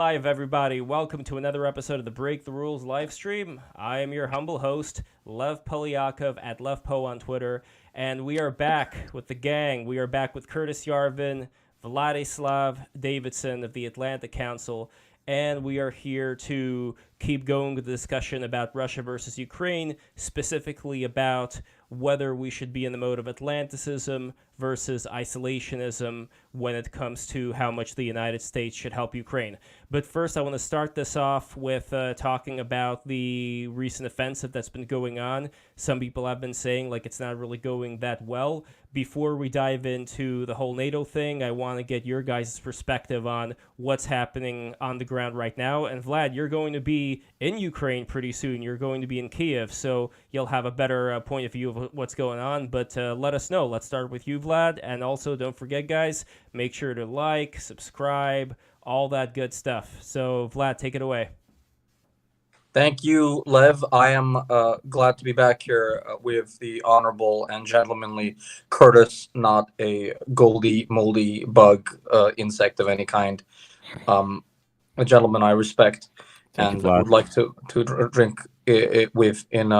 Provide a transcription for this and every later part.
Live, everybody. Welcome to another episode of the Break the Rules live stream. I am your humble host, Lev Polyakov at LevPo on Twitter, and we are back with the gang. We are back with Curtis Yarvin, Vladislav Davidzon of the Atlantic Council, and we are here to keep going with the discussion about Russia versus Ukraine, specifically about whether we should be in the mode of Atlanticism versus isolationism when it comes to how much the United States should help Ukraine. But first, I want to start this off with talking about the recent offensive that's been going on. Some people have been saying like it's not really going that well. Before we dive into the whole NATO thing, I want to get your guys' perspective on what's happening on the ground right now. And Vlad, you're going to be in Ukraine pretty soon. You're going to be in Kiev, so you'll have a better point of view of what's going on. But let us know. Let's start with you, Vlad. And also, don't forget, guys, make sure to like, subscribe, all that good stuff. So, Vlad, take it away. Thank you, Lev. I am glad to be back here with the honorable and gentlemanly Curtis, not a goldy, moldy bug insect of any kind. A gentleman I respect and would like to drink it with in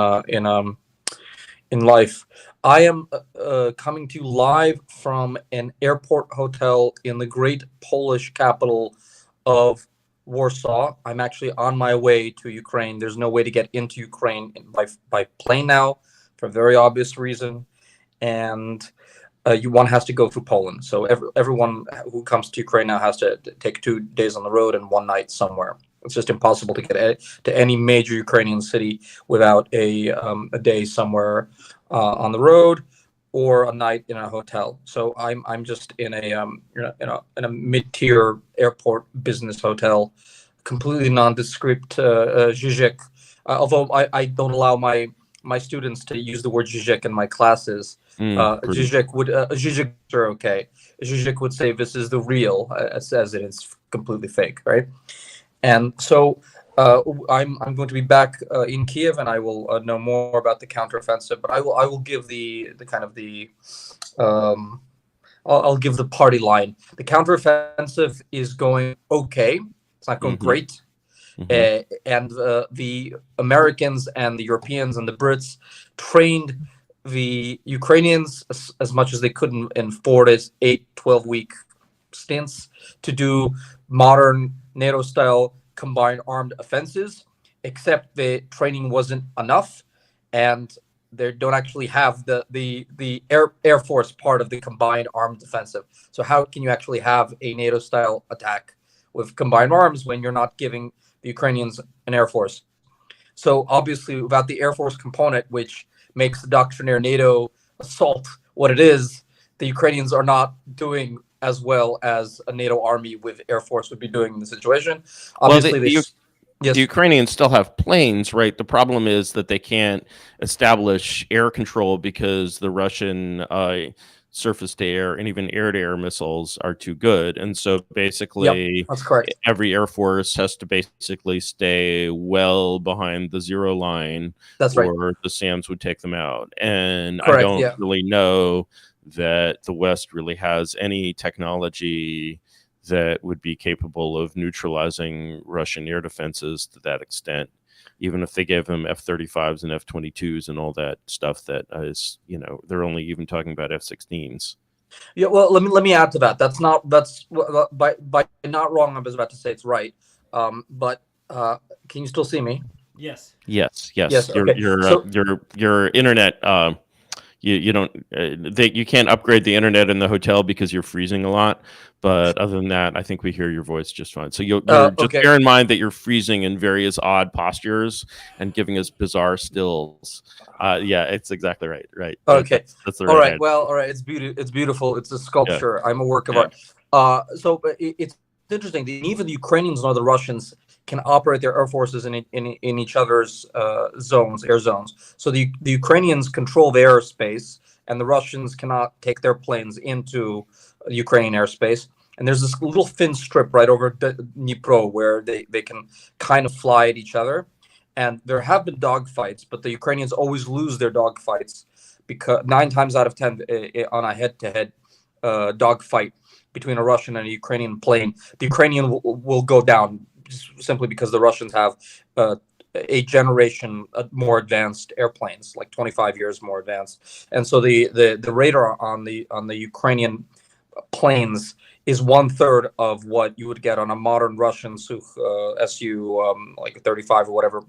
life. I am coming to you live from an airport hotel in the great Polish capital of Warsaw. I'm actually on my way to Ukraine. There's no way to get into Ukraine by plane now, for a very obvious reason, and one has to go through Poland. So everyone who comes to Ukraine now has to take 2 days on the road and 1 night somewhere. It's just impossible to get to any major Ukrainian city without a day somewhere on the road or a night in a hotel. So I'm just in a mid-tier airport business hotel, completely nondescript Zizek. Although I don't allow my students to use the word Zizek in my classes. Zizek are okay. Zizek would say this is the real, as it is completely fake, right? And so I'm going to be back in Kiev, and I will know more about the counteroffensive. But I will give the kind of the I'll give the party line. The counteroffensive is going okay. It's not going great. And the Americans and the Europeans and the Brits trained the Ukrainians as much as they could in 4 to 8, 12-week stints to do modern NATO-style combined armed offenses, except the training wasn't enough, and they don't actually have the Air Force part of the combined armed offensive. So how can you actually have a NATO-style attack with combined arms when you're not giving the Ukrainians an Air Force? So obviously, without the Air Force component, which makes the doctrinaire NATO assault what it is, the Ukrainians are not doing as well as a NATO army with Air Force would be doing in the situation. Obviously, the Ukrainians still have planes, right? The problem is that they can't establish air control because the Russian surface-to-air and even air-to-air missiles are too good. And so basically, that's correct. Every Air Force has to basically stay well behind the zero line, that's or right. the SAMs would take them out. And Correct, I don't really know that the West really has any technology that would be capable of neutralizing Russian air defenses to that extent, even if they gave them F-35s and F-22s and all that stuff. That is, they're only even talking about F-16s. Yeah, well, let me add to that. That's by not wrong. I was about to say it's right. But can you still see me? Yes. Okay. Your internet. You don't you can't upgrade the internet in the hotel because you're freezing a lot, but other than that, I think we hear your voice just fine. So you're just bear in mind that you're freezing in various odd postures and giving us bizarre stills. Yeah, it's exactly right. Okay, that's the right. All right. Hand. Well, all right. It's beautiful. It's a sculpture. Yeah. I'm a work of art. So it's interesting. Even the Ukrainians nor the Russians can operate their air forces in each other's air zones. So the Ukrainians control the airspace, and the Russians cannot take their planes into Ukrainian airspace. And there's this little thin strip right over Dnipro where they can kind of fly at each other. And there have been dogfights, but the Ukrainians always lose their dogfights, because 9 times out of 10 on a head-to-head dogfight between a Russian and a Ukrainian plane, the Ukrainian will go down simply because the Russians have a generation more advanced airplanes, like 25 years more advanced, and so the radar on the Ukrainian planes is 1/3 of what you would get on a modern Russian Su like 35 or whatever.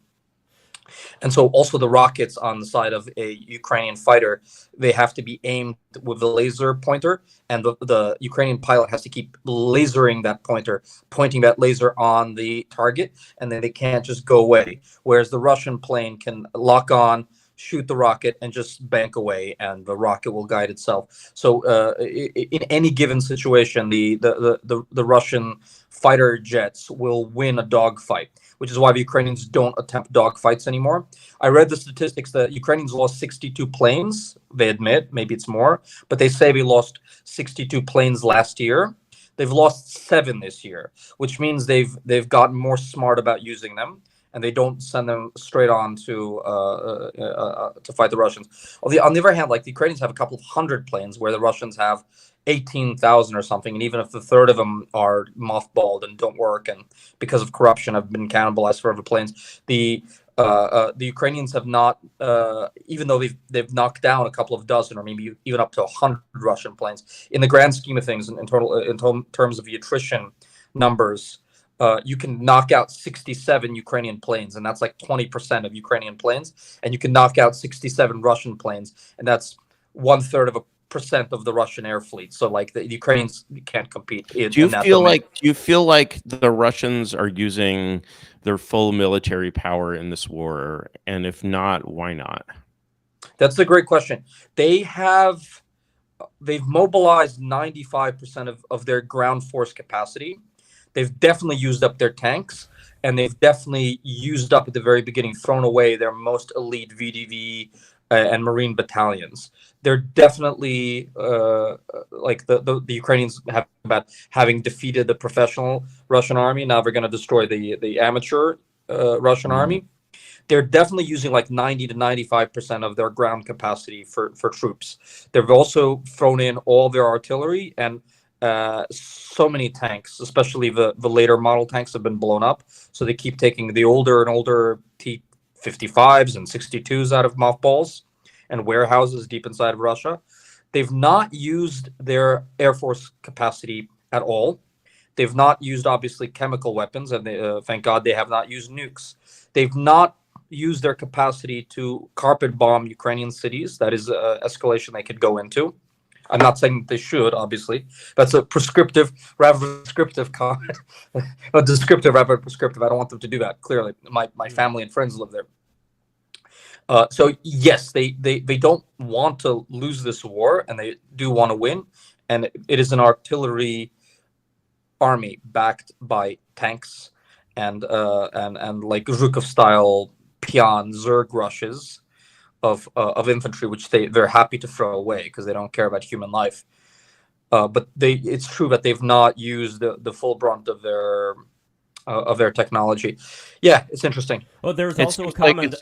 And so also the rockets on the side of a Ukrainian fighter, they have to be aimed with a laser pointer, and the Ukrainian pilot has to keep lasering that pointer, pointing that laser on the target, and then they can't just go away. Whereas the Russian plane can lock on, shoot the rocket, and just bank away, and the rocket will guide itself. So in any given situation, the Russian fighter jets will win a dogfight, which is why the Ukrainians don't attempt dogfights anymore. I read the statistics that Ukrainians lost 62 planes. They admit, maybe it's more, but they say they lost 62 planes last year. They've lost 7 this year, which means they've gotten more smart about using them, and they don't send them straight on to fight the Russians. On the other hand, like the Ukrainians have a couple of hundred planes, where the Russians have 18,000 or something, and even if a third of them are mothballed and don't work, and because of corruption have been cannibalized for other planes, the Ukrainians have not, even though they've knocked down a couple of dozen or maybe even up to 100 Russian planes. In the grand scheme of things, in terms of the attrition numbers, you can knock out 67 Ukrainian planes, and that's like 20% of Ukrainian planes, and you can knock out 67 Russian planes, and that's 1/3 of a percent of the Russian air fleet. So like the Ukrainians can't compete. Do you feel like the Russians are using their full military power in this war? And if not, why not? That's a great question. They've mobilized 95% of their ground force capacity. They've definitely used up their tanks, and they've definitely used up at the very beginning, thrown away their most elite VDV and Marine battalions. They're definitely like the Ukrainians have about having defeated the professional Russian army. Now they're going to destroy the amateur Russian army. They're definitely using like 90 to 95% of their ground capacity for troops. They've also thrown in all their artillery, and so many tanks, especially the later model tanks, have been blown up. So they keep taking the older and older T-55s and 62s out of mothballs and warehouses deep inside of Russia. They've not used their air force capacity at all. They've not used, obviously, chemical weapons, and thank God they have not used nukes. They've not used their capacity to carpet bomb Ukrainian cities. That is escalation they could go into. I'm not saying that they should, obviously. That's a prescriptive rather than prescriptive comment. A descriptive rather than prescriptive. I don't want them to do that, clearly. My family and friends live there. So yes, they don't want to lose this war, and they do want to win. And it is an artillery army backed by tanks and like Zhukov style Pion Zerg rushes of infantry, which they're happy to throw away because they don't care about human life. But it's true that they've not used the full brunt of their technology. Yeah, it's interesting. Well, there's also a comment.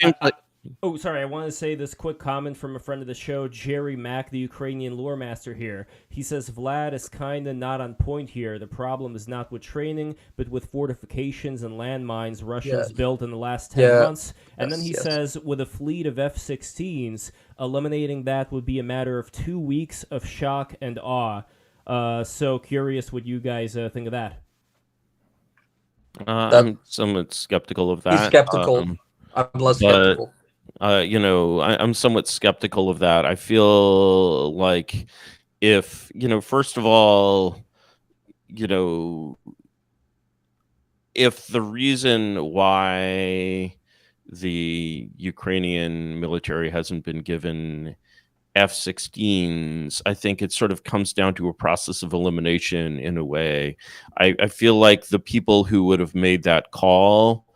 Oh, sorry. I want to say this quick comment from a friend of the show, Jerry Mack, the Ukrainian lore master here. He says, Vlad is kind of not on point here. The problem is not with training, but with fortifications and landmines Russians built in the last 10 months. And then he says, with a fleet of F-16s, eliminating that would be a matter of 2 weeks of shock and awe. So curious what you guys think of that. I'm somewhat skeptical of that. He's skeptical. I'm less skeptical. I'm somewhat skeptical of that. I feel like if, first of all, if the reason why the Ukrainian military hasn't been given F-16s, I think it sort of comes down to a process of elimination in a way. I feel like the people who would have made that call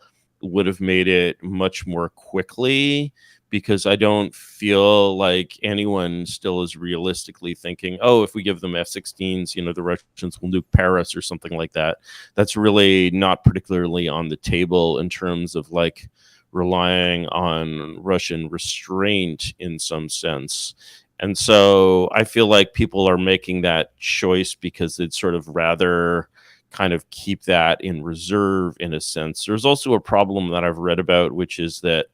would have made it much more quickly, because I don't feel like anyone still is realistically thinking, oh, if we give them F-16s, the Russians will nuke Paris or something like that. That's really not particularly on the table in terms of like relying on Russian restraint in some sense. And so I feel like people are making that choice because they'd sort of rather kind of keep that in reserve in a sense. There's also a problem that I've read about, which is that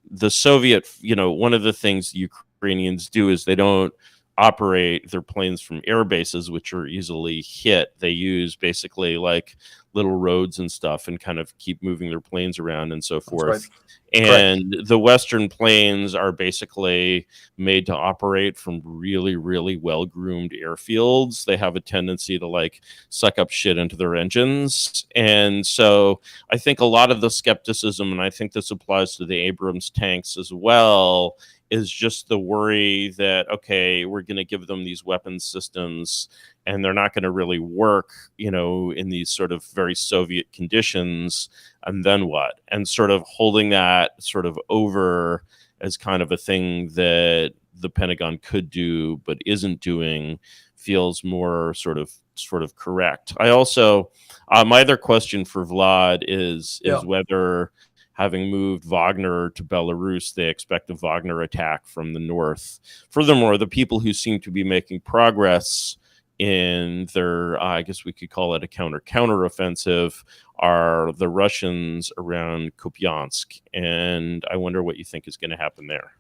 the Soviet, one of the things the Ukrainians do is they don't operate their planes from air bases, which are easily hit. They use basically like little roads and stuff and kind of keep moving their planes around and so forth. Right. And the Western planes are basically made to operate from really, really well-groomed airfields. They have a tendency to like suck up shit into their engines. And so I think a lot of the skepticism, and I think this applies to the Abrams tanks as well, is just the worry that, okay, we're going to give them these weapons systems and they're not going to really work, in these sort of very Soviet conditions. And then what? And sort of holding that sort of over as kind of a thing that the Pentagon could do but isn't doing feels more sort of correct. I also, my other question for Vlad is whether, having moved Wagner to Belarus, they expect a Wagner attack from the north. Furthermore, the people who seem to be making progress in their, I guess we could call it a counter-offensive, are the Russians around Kupiansk. And I wonder what you think is going to happen there.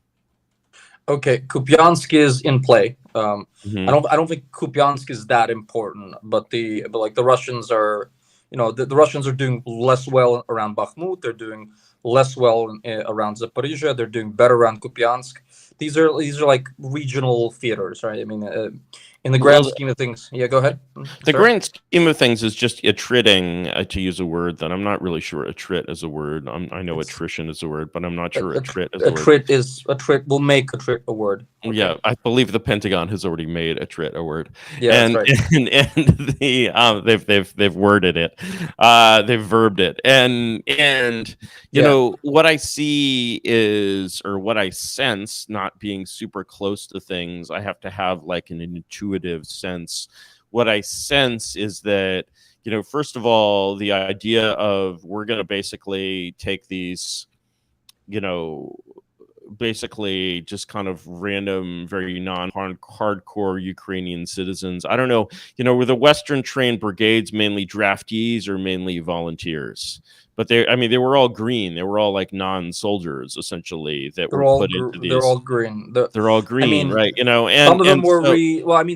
Okay, Kupiansk is in play. I don't think Kupiansk is that important, but the Russians are, the Russians are doing less well around Bakhmut. They're doing less well around Zaporizhia. They're doing better around Kupiansk. These are like regional theaters, right? I mean, in the grand scheme of things. Yeah, go ahead. The grand scheme of things is just attritting, to use a word that I'm not really sure attrit is a word. I know attrition is a word, but I'm not sure attrit is a word. Attrit will make attrit a word. Okay. Yeah, I believe the Pentagon has already made attrit a word. Yeah, and, that's right. And they've worded it, they've verbed it, and you know what I see is, or what I sense, not being super close to things, I have to have like an intuitive sense. What I sense is that, first of all, the idea of we're going to basically take these, basically just kind of random, very non-hardcore Ukrainian citizens. I don't know, were the Western trained brigades mainly draftees or mainly volunteers? But they were all green. They were all like non-soldiers, essentially, that were put into these. They're all green. They're all green, right? And some of them were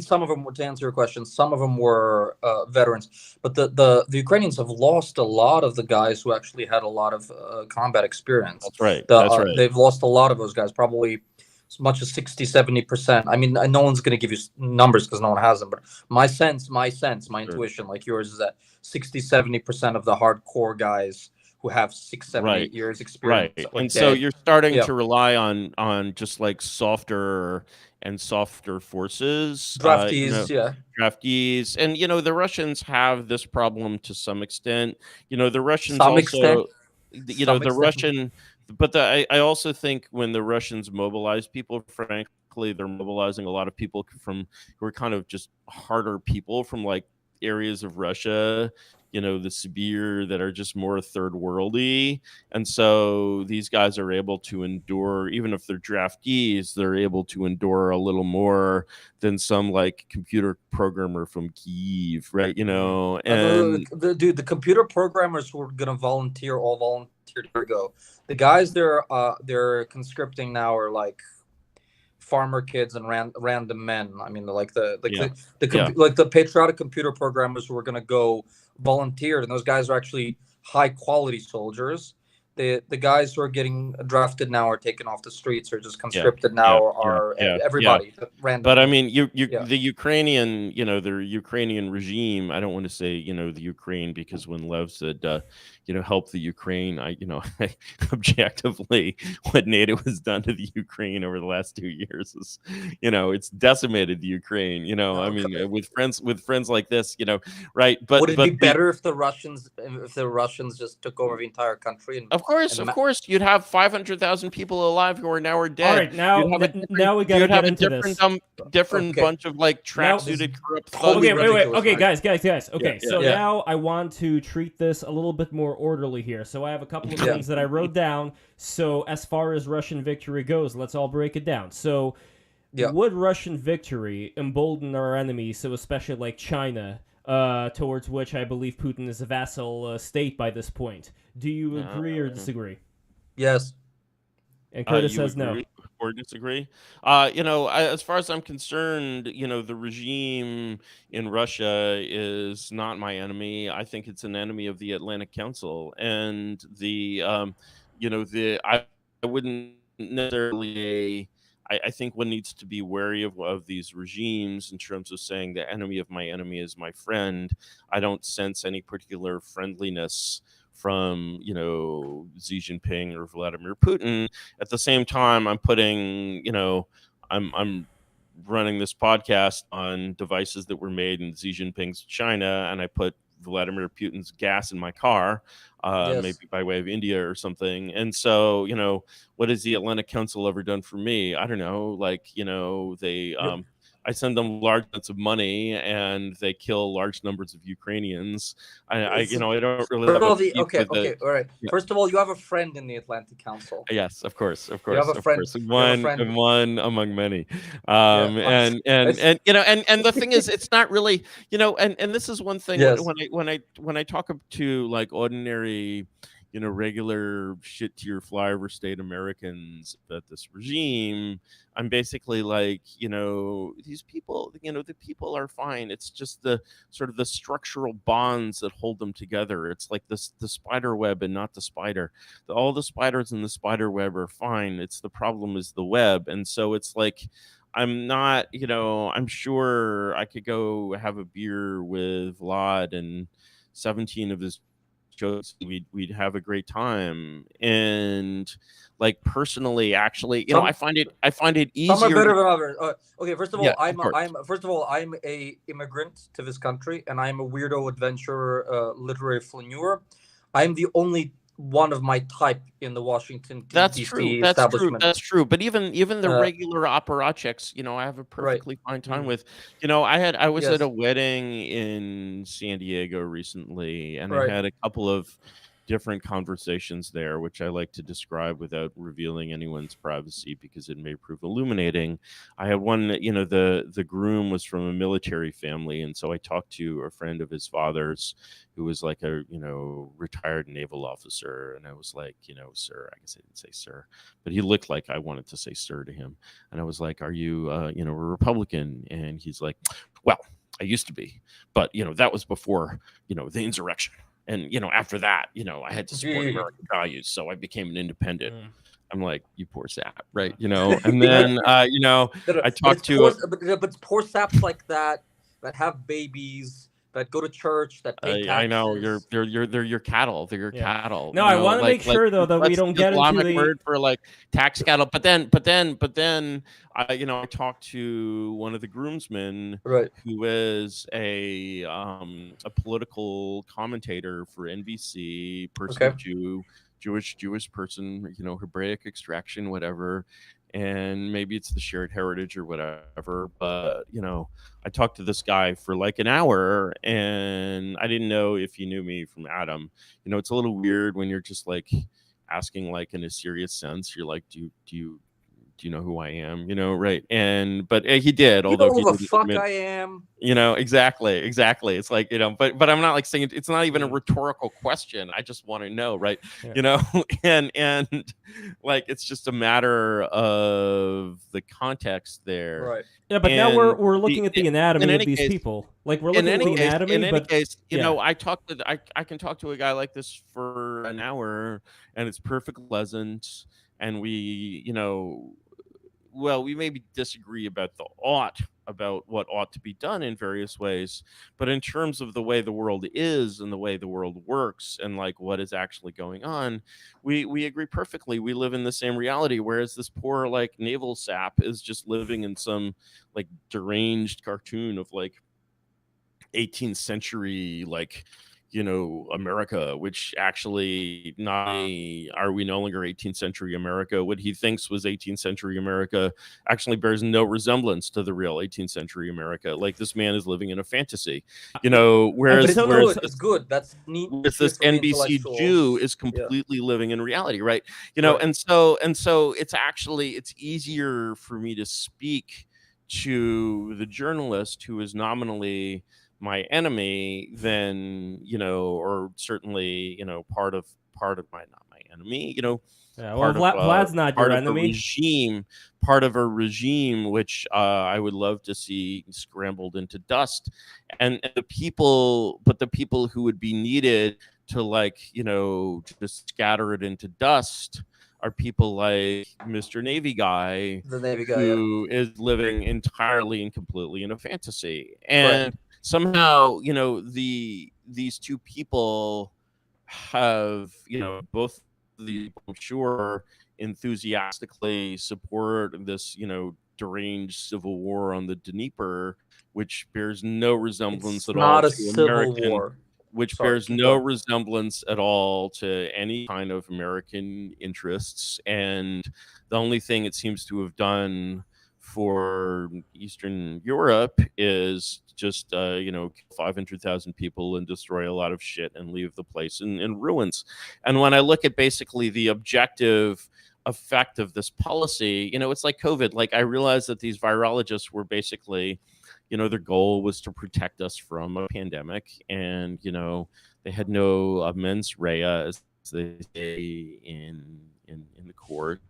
some of them were, to answer your question, some of them were veterans. But the Ukrainians have lost a lot of the guys who actually had a lot of combat experience. That's right. That's right. They've lost a lot of those guys, probably as much as 60-70%. I mean, no one's going to give you numbers because no one has them. But my intuition, like yours, is that 60-70% of the hardcore guys who have 6, 7, 8 years experience. Right. And so you're starting to rely on just like softer forces. Draftees, draftees. And, the Russians have this problem to some extent. The Russians but I also think when the Russians mobilize people, frankly, they're mobilizing a lot of people who are kind of just harder people from like areas of Russia, the Sibir, that are just more third worldy. And so these guys are able to endure, even if they're draftees, they're able to endure a little more than some like computer programmer from Kyiv, right? And the computer programmers who are going to volunteered to go. The guys they're conscripting now are like farmer kids and random men. I mean, like the patriotic computer programmers who are going to go volunteered, and those guys are actually high quality soldiers. The guys who are getting drafted now are taken off the streets, or just conscripted everybody. Random. But I mean, the Ukrainian, the Ukrainian regime. I don't want to say the Ukraine, because when Lev said help the Ukraine, I objectively what NATO has done to the Ukraine over the last 2 years is it's decimated the Ukraine. With friends like this, right? But would it be better if the Russians just took over the entire country? Of course, you'd have 500,000 people alive who are dead. All right, now we got to get into this. Different bunch of like tracksuited corrupt thugs. Okay, wait. Okay, guys. Okay, now I want to treat this a little bit more orderly here. So I have a couple of things that I wrote down. So as far as Russian victory goes, let's all break it down. So would Russian victory embolden our enemies, so especially like China, towards which I believe Putin is a vassal state by this point. Do you agree or disagree? Yes. And Curtis You says no. agree or disagree? As far as I'm concerned, the regime in Russia is not my enemy. I think it's an enemy of the Atlantic Council, and I wouldn't necessarily. I think one needs to be wary of these regimes in terms of saying the enemy of my enemy is my friend. I don't sense any particular friendliness from Xi Jinping or Vladimir Putin. At the same time, I'm putting I'm running this podcast on devices that were made in Xi Jinping's China, and I put Vladimir Putin's gas in my car, Yes. maybe by way of India or something. And so, what has the Atlantic Council ever done for me? I don't know. They I send them large amounts of money, and they kill large numbers of Ukrainians. I don't really have a beef with it. All right. Yeah. First of all, you have a friend in the Atlantic Council. Yes, of course, have a friend. one among many. Yeah. And the thing is, it's not really, and this is one thing. Yes. When I talk to like ordinary, regular shit to your flyover state Americans about this regime, I'm basically like, these people, the people are fine. It's just the sort of the structural bonds that hold them together. It's like the spider web and not the spider. All the spiders in the spider web are fine. It's the problem is the web. And so it's like, I'm not, I'm sure I could go have a beer with Vlad and 17 of his shows. We'd have a great time. And like personally, actually, I find it easier. Some are better than others. Okay, first of all, Yeah, I'm a immigrant to this country, and I'm a weirdo adventurer, literary flaneur. I'm the only one of my type in the Washington DC establishment. That's true. But even the regular apparatchiks, I have a perfectly fine time with. I was at a wedding in San Diego recently, and I had a couple of different conversations there, which I like to describe without revealing anyone's privacy because it may prove illuminating. I had one, the groom was from a military family, and so I talked to a friend of his father's who was like a retired naval officer, and I was like, sir, I guess I didn't say sir, but he looked like I wanted to say sir to him, and I was like, are you a Republican? And he's like, well, I used to be, but that was before the insurrection. And, after that, I had to support American values. So I became an independent. I'm like, you poor sap, right? And then, I talked to... But poor saps like that have babies, that go to church, that pay taxes. I know, they're your cattle. They're your cattle. No, I want to make sure, though, that we don't get into the... word for, like, tax cattle. But then, I talked to one of the groomsmen, who is a political commentator for NBC, Jewish person, Hebraic extraction, whatever, and maybe it's the shared heritage or whatever. But I talked to this guy for like an hour, and I didn't know if he knew me from Adam. It's a little weird when you're just like asking like in a serious sense. You're like, do you know who I am? Right? But he did. You know who the fuck I am. Exactly. It's like, but I'm not like saying it's not even a rhetorical question. I just want to know, right? Yeah. And like it's just a matter of the context there. Right. Yeah, but now we're looking at the anatomy of these people. Like we're looking at the anatomy. In any case, I can talk to a guy like this for an hour, and it's perfectly pleasant, and we we maybe disagree about what ought to be done in various ways, but in terms of the way the world is and the way the world works and like what is actually going on, we agree perfectly. We live in the same reality, whereas this poor like naval sap is just living in some like deranged cartoon of like 18th century like America, which actually not only are we no longer 18th century America, what he thinks was 18th century America actually bears no resemblance to the real 18th century America. Like this man is living in a fantasy, whereas it's good. That's neat. This NBC Jew is completely living in reality, right? And so it's easier for me to speak to the journalist who is nominally my enemy, then, you know, or certainly, you know, part of my, not my enemy, you know, Yeah, well, Vlad's not your enemy. Part of a regime which I would love to see scrambled into dust, and the people who would be needed to, like, you know, just scatter it into dust are people like Mr. Navy Guy, the Navy guy, who is living entirely and completely in a fantasy. And somehow, you know, these two people have, you know, both the, I'm sure, enthusiastically support this, you know, deranged civil war on the Dnieper, which bears no resemblance at all to American war. Which bears no resemblance at all to any kind of American interests. And the only thing it seems to have done for Eastern Europe is just, you know, kill 500,000 people and destroy a lot of shit and leave the place in ruins. And when I look at basically the objective effect of this policy, you know, it's like COVID. Like, I realized that these virologists were basically, you know, their goal was to protect us from a pandemic, and, you know, they had no mens rea, as they say in the court.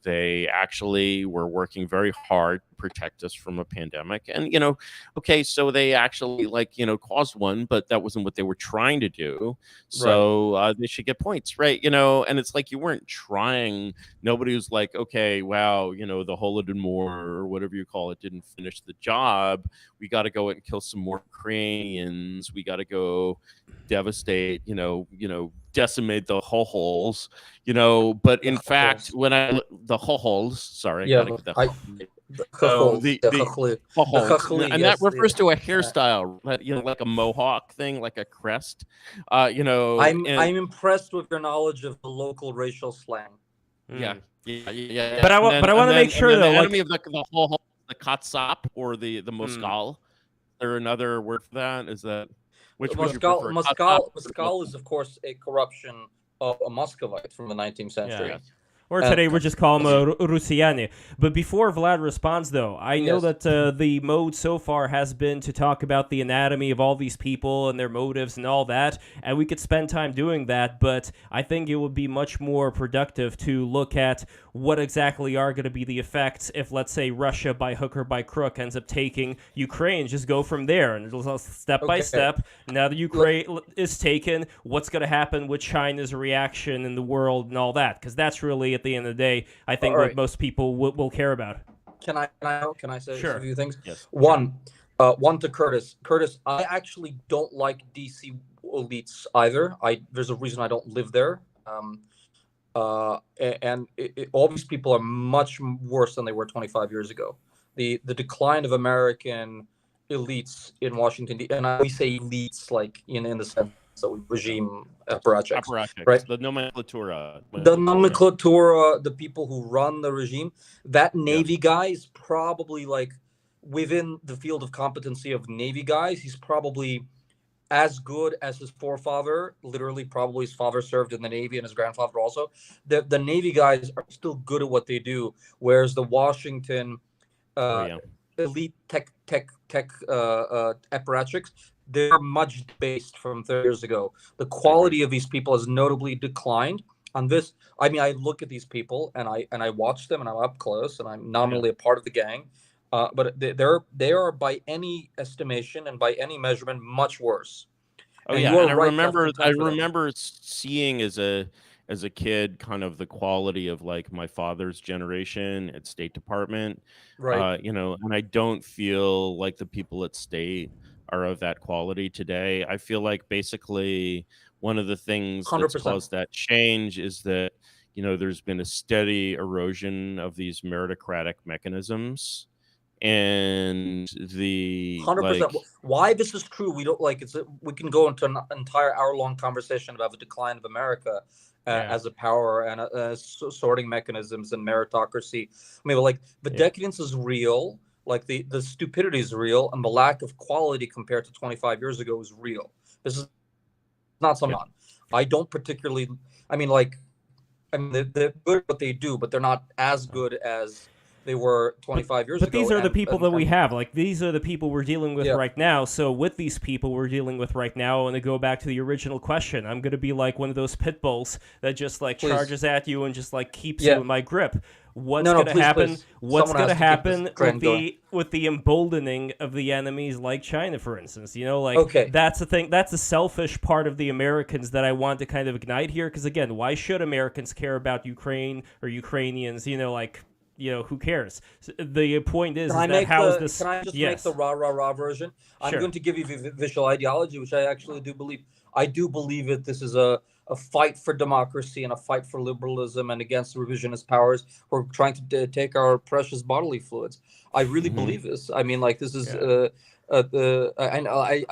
They actually were working very hard to protect us from a pandemic. And, you know, okay, so they actually, like, you know, caused one, but that wasn't what they were trying to do. So they should get points, right? You know, and it's like, you weren't trying. Nobody was like, okay, wow, you know, the Holodomor or whatever you call it didn't finish the job. We got to go and kill some more Ukrainians. We got to go devastate, you know, decimate the holes, you know. But in fact, when the holes, sorry, yeah, and that refers to a hairstyle, you know, like a mohawk thing, like a crest, you know. I'm impressed with your knowledge of the local racial slang. Yeah. But I want to make sure, though, the enemy of the whole, the katsap or the moskal. Is there another word for that? Is that which would you prefer? Moskal is, of course, a corruption of a Muscovite from the 19th century. Yeah. Or today we're just calling them Rusiani. But before Vlad responds, though, I know that the mode so far has been to talk about the anatomy of all these people and their motives and all that, and we could spend time doing that, but I think it would be much more productive to look at what exactly are going to be the effects if, let's say, Russia, by hook or by crook, ends up taking Ukraine. Just go from there, and step by step. Now that Ukraine is taken, what's going to happen with China's reaction in the world and all that? Because that's really, at the end of the day, I think what most people will care about. Can I say a few things? Yes. One to Curtis. Curtis, I actually don't like DC elites either. There's a reason I don't live there. And all these people are much worse than they were 25 years ago. The decline of American elites in Washington, and we say elites like in the sense of regime apparatchiks, right? The nomenclatura. The people who run the regime. That Navy guy is probably, like, within the field of competency of Navy guys, he's probably as good as his forefather. Literally, probably his father served in the Navy and his grandfather also. The Navy guys are still good at what they do, whereas the Washington elite tech apparatchiks, they're much based from 30 years ago. The quality of these people has notably declined. On this, I mean, I look at these people and I watch them, and I'm up close, and I'm nominally a part of the gang. But they are by any estimation and by any measurement much worse. Oh, and I remember seeing as a kid kind of the quality of, like, my father's generation at State Department, right? You know, and I don't feel like the people at State are of that quality today. I feel like basically one of the things 100%. that's caused that change is that, you know, there's been a steady erosion of these meritocratic mechanisms. And the 100%. Why this is true, we don't like. We can go into an entire hour-long conversation about the decline of America as a power and sorting mechanisms and meritocracy. I mean, like, the decadence is real. Like, the stupidity is real, and the lack of quality compared to 25 years ago is real. This is not something. I don't particularly. I mean, like, they're good at what they do, but they're not as good as they were 25 years ago. But these are the people that we have. Like, these are the people we're dealing with right now. So with these people we're dealing with right now, and to go back to the original question, I'm going to be like one of those pit bulls that just like charges at you and just like keeps you in my grip. What's going to happen? What's going to happen with the emboldening of the enemies like China, for instance? You know, like that's the thing. That's the selfish part of the Americans that I want to kind of ignite here. Because again, why should Americans care about Ukraine or Ukrainians? You know, like, you know, who cares? The point is that how is this? Can I just make the rah version? I'm going to give you visual ideology, which I actually do believe. I do believe that this is a fight for democracy and a fight for liberalism and against revisionist powers who are trying to take our precious bodily fluids. I really believe this. I mean, like, this is I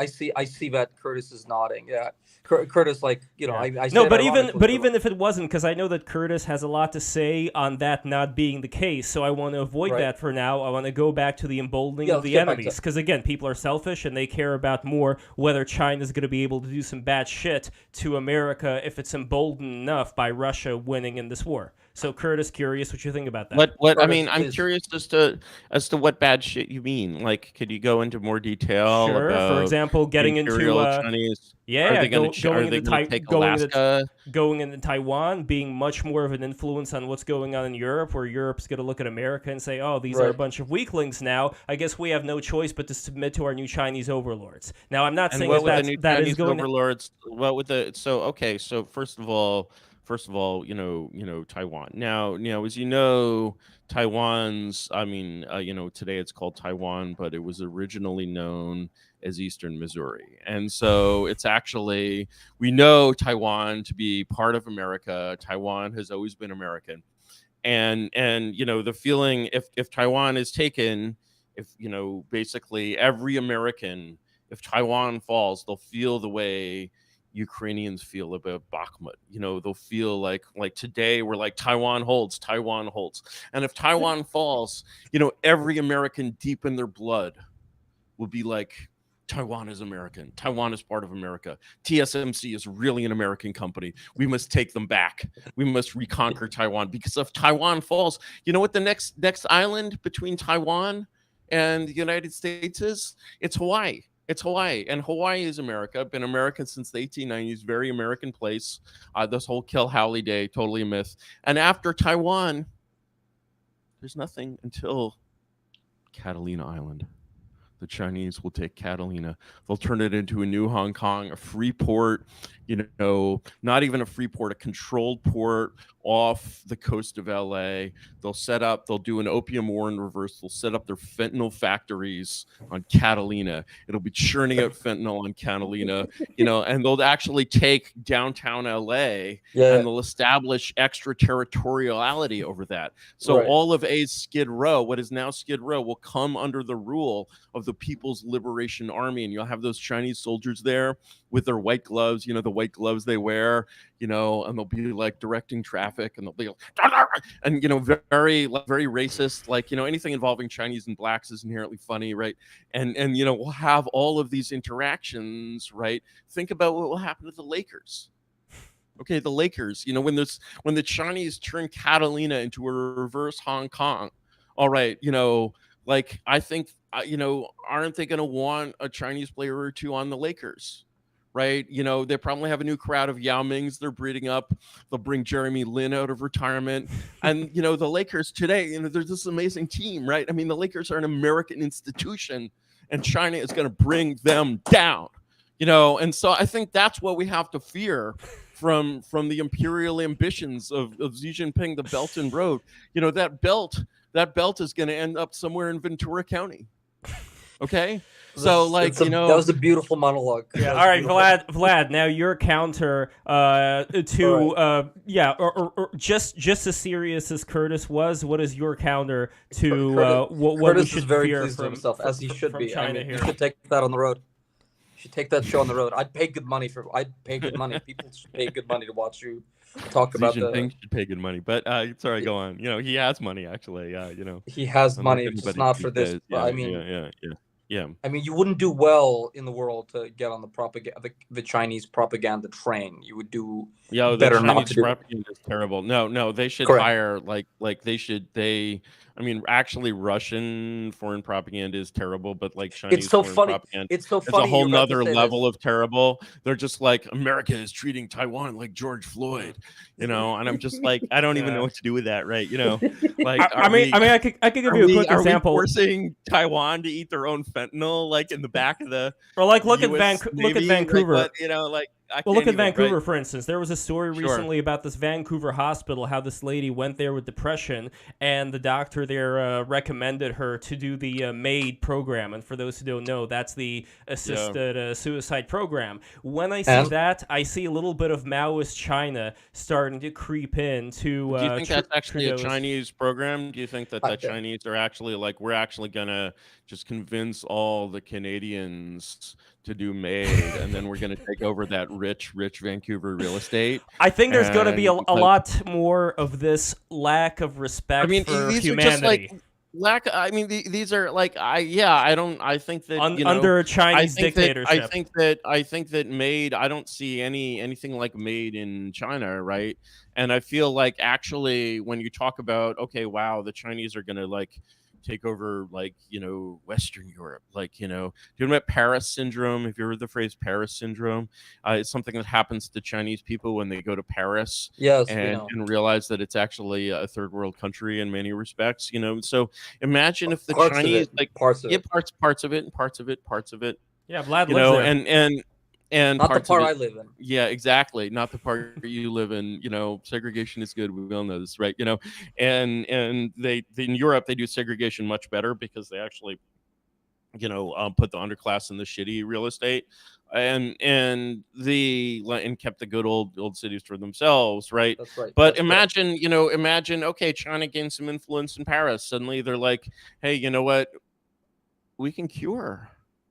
see that Curtis is nodding. Yeah, Curtis, like, you know, I no, but even if it wasn't, because I know that Curtis has a lot to say on that not being the case, so I want to avoid that for now. I want to go back to the emboldening of the enemies, because again, people are selfish and they care about more whether China's going to be able to do some bad shit to America if it's emboldened enough by Russia winning in this war. So, Curtis, curious what you think about that. What I mean, I'm curious as to what bad shit you mean. Like, could you go into more detail? Sure. About for example, getting into Chinese? Yeah, going Alaska? into Taiwan, being much more of an influence on what's going on in Europe, where Europe's going to look at America and say, "Oh, these are a bunch of weaklings now. I guess we have no choice but to submit to our new Chinese overlords." Now, I'm not saying that is going overlords. What with the so first of all, you know, Taiwan. Now, as you know, Taiwan's, I mean, you know, today it's called Taiwan, but it was originally known as Eastern Missouri. And so it's actually, we know Taiwan to be part of America. Taiwan has always been American. And you know, the feeling, if Taiwan is taken, if, you know, basically every American, if Taiwan falls, they'll feel the way Ukrainians feel about Bakhmut. You know, they'll feel like today we're like, Taiwan holds. And if Taiwan falls, you know, every American deep in their blood will be like, Taiwan is American. Taiwan is part of America. TSMC is really an American company. We must take them back. We must reconquer Taiwan, because if Taiwan falls, you know what the next island between Taiwan and the United States is? It's Hawaii. It's Hawaii, and Hawaii is America. Been American since the 1890s. Very American place. This whole Kill Howley Day, totally a myth. And after Taiwan, there's nothing until Catalina Island. The Chinese will take Catalina. They'll turn it into a new Hong Kong, a free port, you know, not even a free port, a controlled port off the coast of LA. They'll do an opium war in reverse. They'll set up their fentanyl factories on Catalina. It'll be churning out fentanyl on Catalina, you know, and they'll actually take downtown LA and they'll establish extraterritoriality over that. So all of A's Skid Row, what is now Skid Row, will come under the rule of the People's Liberation Army, and you'll have those Chinese soldiers there with their white gloves, you know, the white gloves they wear, you know, and they'll be like directing traffic, and they'll be like, and, you know, very racist, like, you know, anything involving Chinese and blacks is inherently funny, right? And you know, we'll have all of these interactions, right? Think about what will happen to the Lakers. Okay, the Lakers, you know, when the Chinese turn Catalina into a reverse Hong Kong, all right, you know, like, I think, you know, aren't they going to want a Chinese player or two on the Lakers? Right? You know, they probably have a new crowd of Yao Mings they're breeding up. They'll bring Jeremy Lin out of retirement. And, you know, the Lakers today, you know, there's this amazing team, right? I mean, the Lakers are an American institution, and China is going to bring them down, you know? And so I think that's what we have to fear from the imperial ambitions of Xi Jinping, the Belt and Road. You know, that belt is going to end up somewhere in Ventura County. Okay? So, like, you know, that was a beautiful monologue. Yeah. All right, Vlad. Now your counter to just as serious as Curtis was. What is your counter to what Curtis we should is very fear pleased from himself, as he should be. China I mean, here. you should take that on the road. You should take that show on the road. I'd pay good money. People should pay good money to watch you talk about Xi Jinping should pay good money, but sorry, go on. You know, he has money actually. You know, he has money, just not for this. But I mean, yeah. I mean, you wouldn't do well in the world to get on the propaganda, the Chinese propaganda train. You would do better not to do. Propaganda is terrible. No, they should hire I mean, actually, Russian foreign propaganda is terrible, but like Chinese It's so foreign funny. propaganda It's so is a funny. whole You're about to nother say level this. of terrible. They're just like, America is treating Taiwan like George Floyd, and I'm just like, I don't even know what to do with that, right? Like, I mean, I could give you a quick example. Are we forcing Taiwan to eat their own fentanyl, like in the back of the or like look at US Navy? Vancouver. Like, what, like. Well, look at Vancouver, right? for instance. There was a story recently about this Vancouver hospital, how this lady went there with depression, and the doctor there recommended her to do the MAID program. And for those who don't know, that's the assisted suicide program. When I see that, I see a little bit of Maoist China starting to creep in to... do you think that's actually Trudeau's... a Chinese program? Do you think that the Chinese are actually like, we're actually going to just convince all the Canadians to do MAID, and then we're going to take over that rich Vancouver real estate? I think there's going to be a lot more of this lack of respect for these humanity. Are just like these are like, I think that under a Chinese dictatorship. I think that MAID, I don't see anything like MAID in China, right? And I feel like actually when you talk about, okay, wow, the Chinese are going to like take over, like, Western Europe, like, do you know about Paris syndrome? Have you heard the phrase Paris syndrome? It's something that happens to Chinese people when they go to Paris, and realize that it's actually a third world country in many respects, so imagine if the Chinese, like, parts of it, yeah, Vlad lives there. And not the part I live in. Yeah, exactly. Not the part you live in. Segregation is good. We all know this, right? And they in Europe, they do segregation much better because they actually, put the underclass in the shitty real estate, and kept the good old cities for themselves, right? That's right. But imagine, okay, China gains some influence in Paris. Suddenly they're like, hey, you know what? We can cure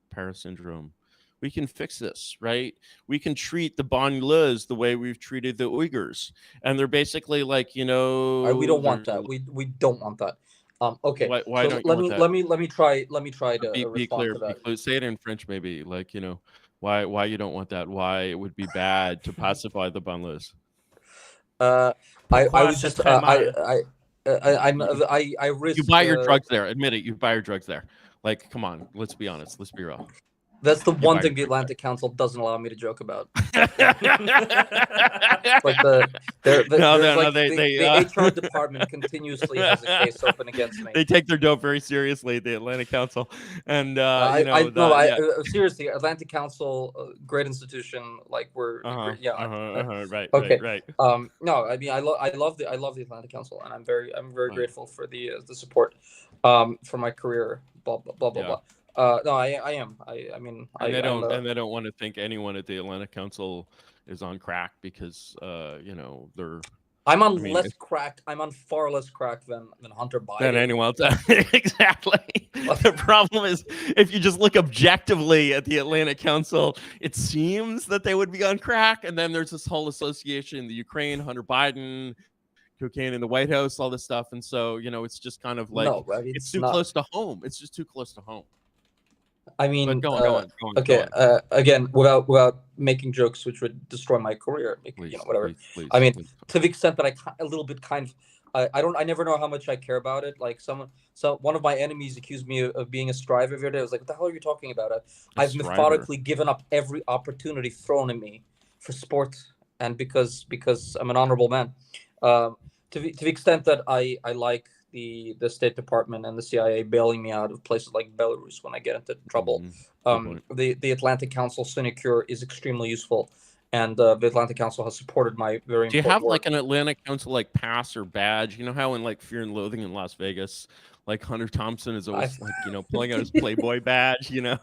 Paris syndrome. We can fix this, right? We can treat the banlieues the way we've treated the Uyghurs, and they're basically like, we don't want that. We don't want that. Okay. Why so don't let me try to be respond clear? to that. Be clear. Say it in French, maybe. Like, why you don't want that? Why it would be bad to pacify the banlieues? I was just I risk. You buy your drugs there. Admit it. You buy your drugs there. Like, come on. Let's be honest. Let's be real. That's the one thing the Atlantic Council doesn't allow me to joke about. Like the HR department continuously has a case open against me. They take their dope very seriously, the Atlantic Council, and seriously, Atlantic Council, great institution. Like we're right. Okay, right. No, I mean I love the Atlantic Council, and I'm very grateful for the support for my career. Blah blah blah blah blah. No, I am. I mean, and they don't want to think anyone at the Atlantic Council is on crack because they're. I'm on far less crack than Hunter Biden. Than anyone else. Exactly. The problem is, if you just look objectively at the Atlantic Council, it seems that they would be on crack, and then there's this whole association, the Ukraine, Hunter Biden, cocaine in the White House, all this stuff, and so it's just kind of like it's too close to home. It's just too close to home. I mean, go on. Okay. Again, without making jokes which would destroy my career, whatever. Please, I mean, to the extent that I a little bit I never know how much I care about it. Like one of my enemies accused me of being a striver every day. I was like, what the hell are you talking about? I've methodically given up every opportunity thrown at me for sport, and because I'm an honorable man. To the extent that I like the State Department and the CIA bailing me out of places like Belarus when I get into trouble. The Atlantic Council sinecure is extremely useful, and the Atlantic Council has supported my very important Do you have work. like an Atlantic Council like pass or badge? You know how in like Fear and Loathing in Las Vegas, like Hunter Thompson is always pulling out his Playboy badge, and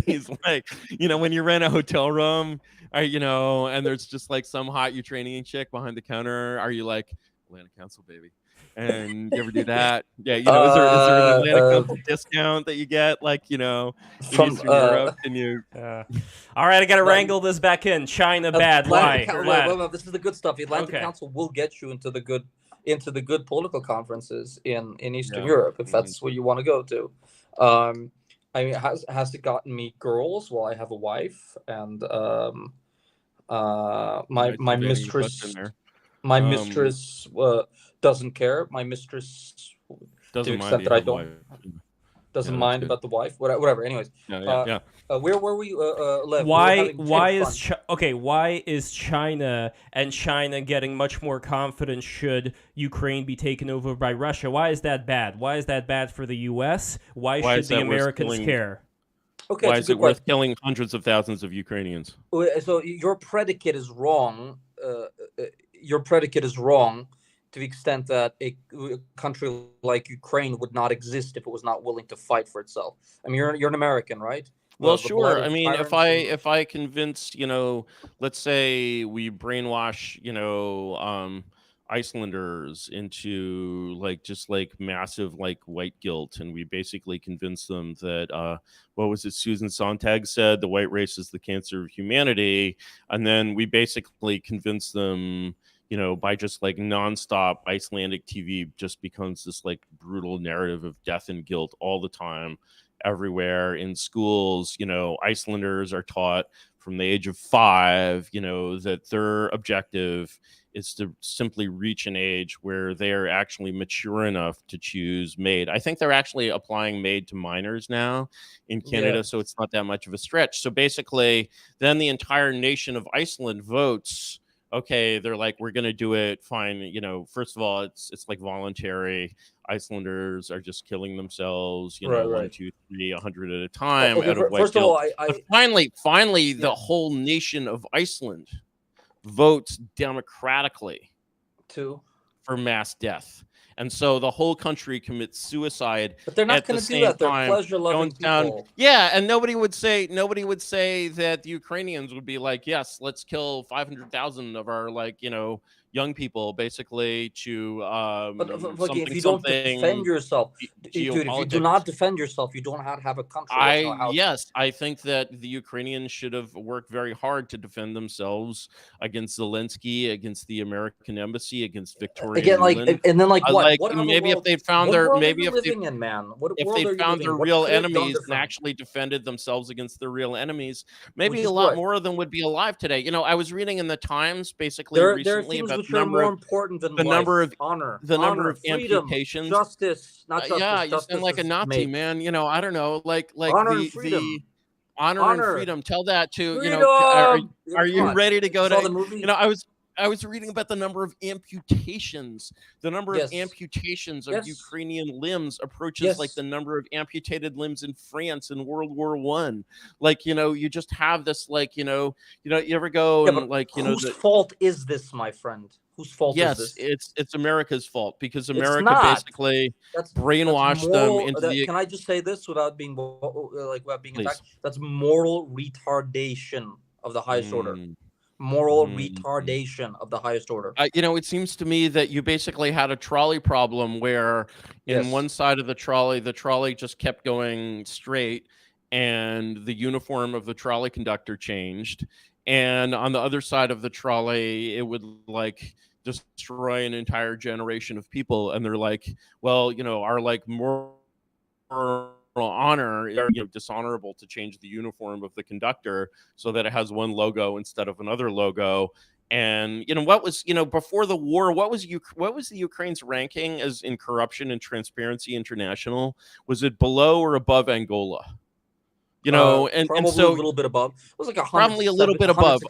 he's like, when you rent a hotel room, and there's just like some hot Ukrainian chick behind the counter, are you like, Atlantic Council, baby? And you ever do that? Yeah, is there an Atlantic Council discount that you get, like, in Eastern Europe? And you. All right, I gotta wrangle this back in. China bad. Why? This is the good stuff. The Atlantic Council will get you into the good political conferences in Eastern Europe if that's what you want to go to. I mean, has it gotten me girls? Well, I have a wife, and my mistress. My mistress doesn't care. My mistress Doesn't the mind extent you that I have don't. wife. Doesn't Yeah, that's mind good. about the wife. Whatever. Anyways, Yeah. where were we, Lev? We were having Why is China getting much more confident should Ukraine be taken over by Russia? Why is that bad? Why is that bad for the U.S.? Why Why should is the that worth Americans killing? care? Okay, Why it's a is good it worth question. killing hundreds of thousands of Ukrainians? So your predicate is wrong. Your predicate is wrong to the extent that a country like Ukraine would not exist if it was not willing to fight for itself. I mean, you're an American, right? Well, The blood sure. of I mean, if tyrants I convince, let's say we brainwash, Icelanders into just massive white guilt, and we basically convince them that what was it Susan Sontag said, the white race is the cancer of humanity, and then we basically convince them, by just nonstop Icelandic TV just becomes this brutal narrative of death and guilt all the time. Everywhere in schools, Icelanders are taught from the age of 5, that their objective is to simply reach an age where they're actually mature enough to choose maid. I think they're actually applying maid to minors now in Canada, so it's not that much of a stretch. So basically, then the entire nation of Iceland votes. Okay, they're like, we're going to do it. Fine. First of all, it's voluntary. Icelanders are just killing themselves, Right. 1, 2, 3, 100 at a time Okay, out of white first of guilt. all, But finally, the whole nation of Iceland votes democratically for mass death. And so the whole country commits suicide. But they're not going to do that. They're pleasure-loving people. Yeah, and nobody would say that the Ukrainians would be like, yes, let's kill 500,000 of our young people, basically to But if you don't defend yourself, dude, if you do not defend yourself, you don't have a country. I think that the Ukrainians should have worked very hard to defend themselves against Zelensky, against the American embassy, against Victoria Nuland. And then what maybe if they found their real enemies and actually defended themselves against their real enemies, maybe a lot more of them would be alive today. I was reading in the Times basically recently about the number of important than number of honor, freedom, amputations, justice, not justice. Yeah, you sound like a Nazi, man. I don't know, honor and freedom. Honor and freedom. Tell that to freedom! Are you ready to go to the movie? I was reading about the number of amputations. The number of amputations of Ukrainian limbs approaches the number of amputated limbs in France in World War I. You just have this you ever go and whose fault is this, my friend? Whose fault is this? Yes, it's America's fault because America basically brainwashed them into Can I just say this without being attacked? That's moral retardation of the highest order. Moral retardation of the highest order. It seems to me that you basically had a trolley problem where in one side of the trolley just kept going straight and the uniform of the trolley conductor changed. And on the other side of the trolley, it would destroy an entire generation of people. And they're like, well, our moral honor is dishonorable to change the uniform of the conductor so that it has one logo instead of another logo. And what was before the war, what was the Ukraine's ranking as in corruption and Transparency International? Was it below or above Angola? And so a little bit above. It was probably a little bit above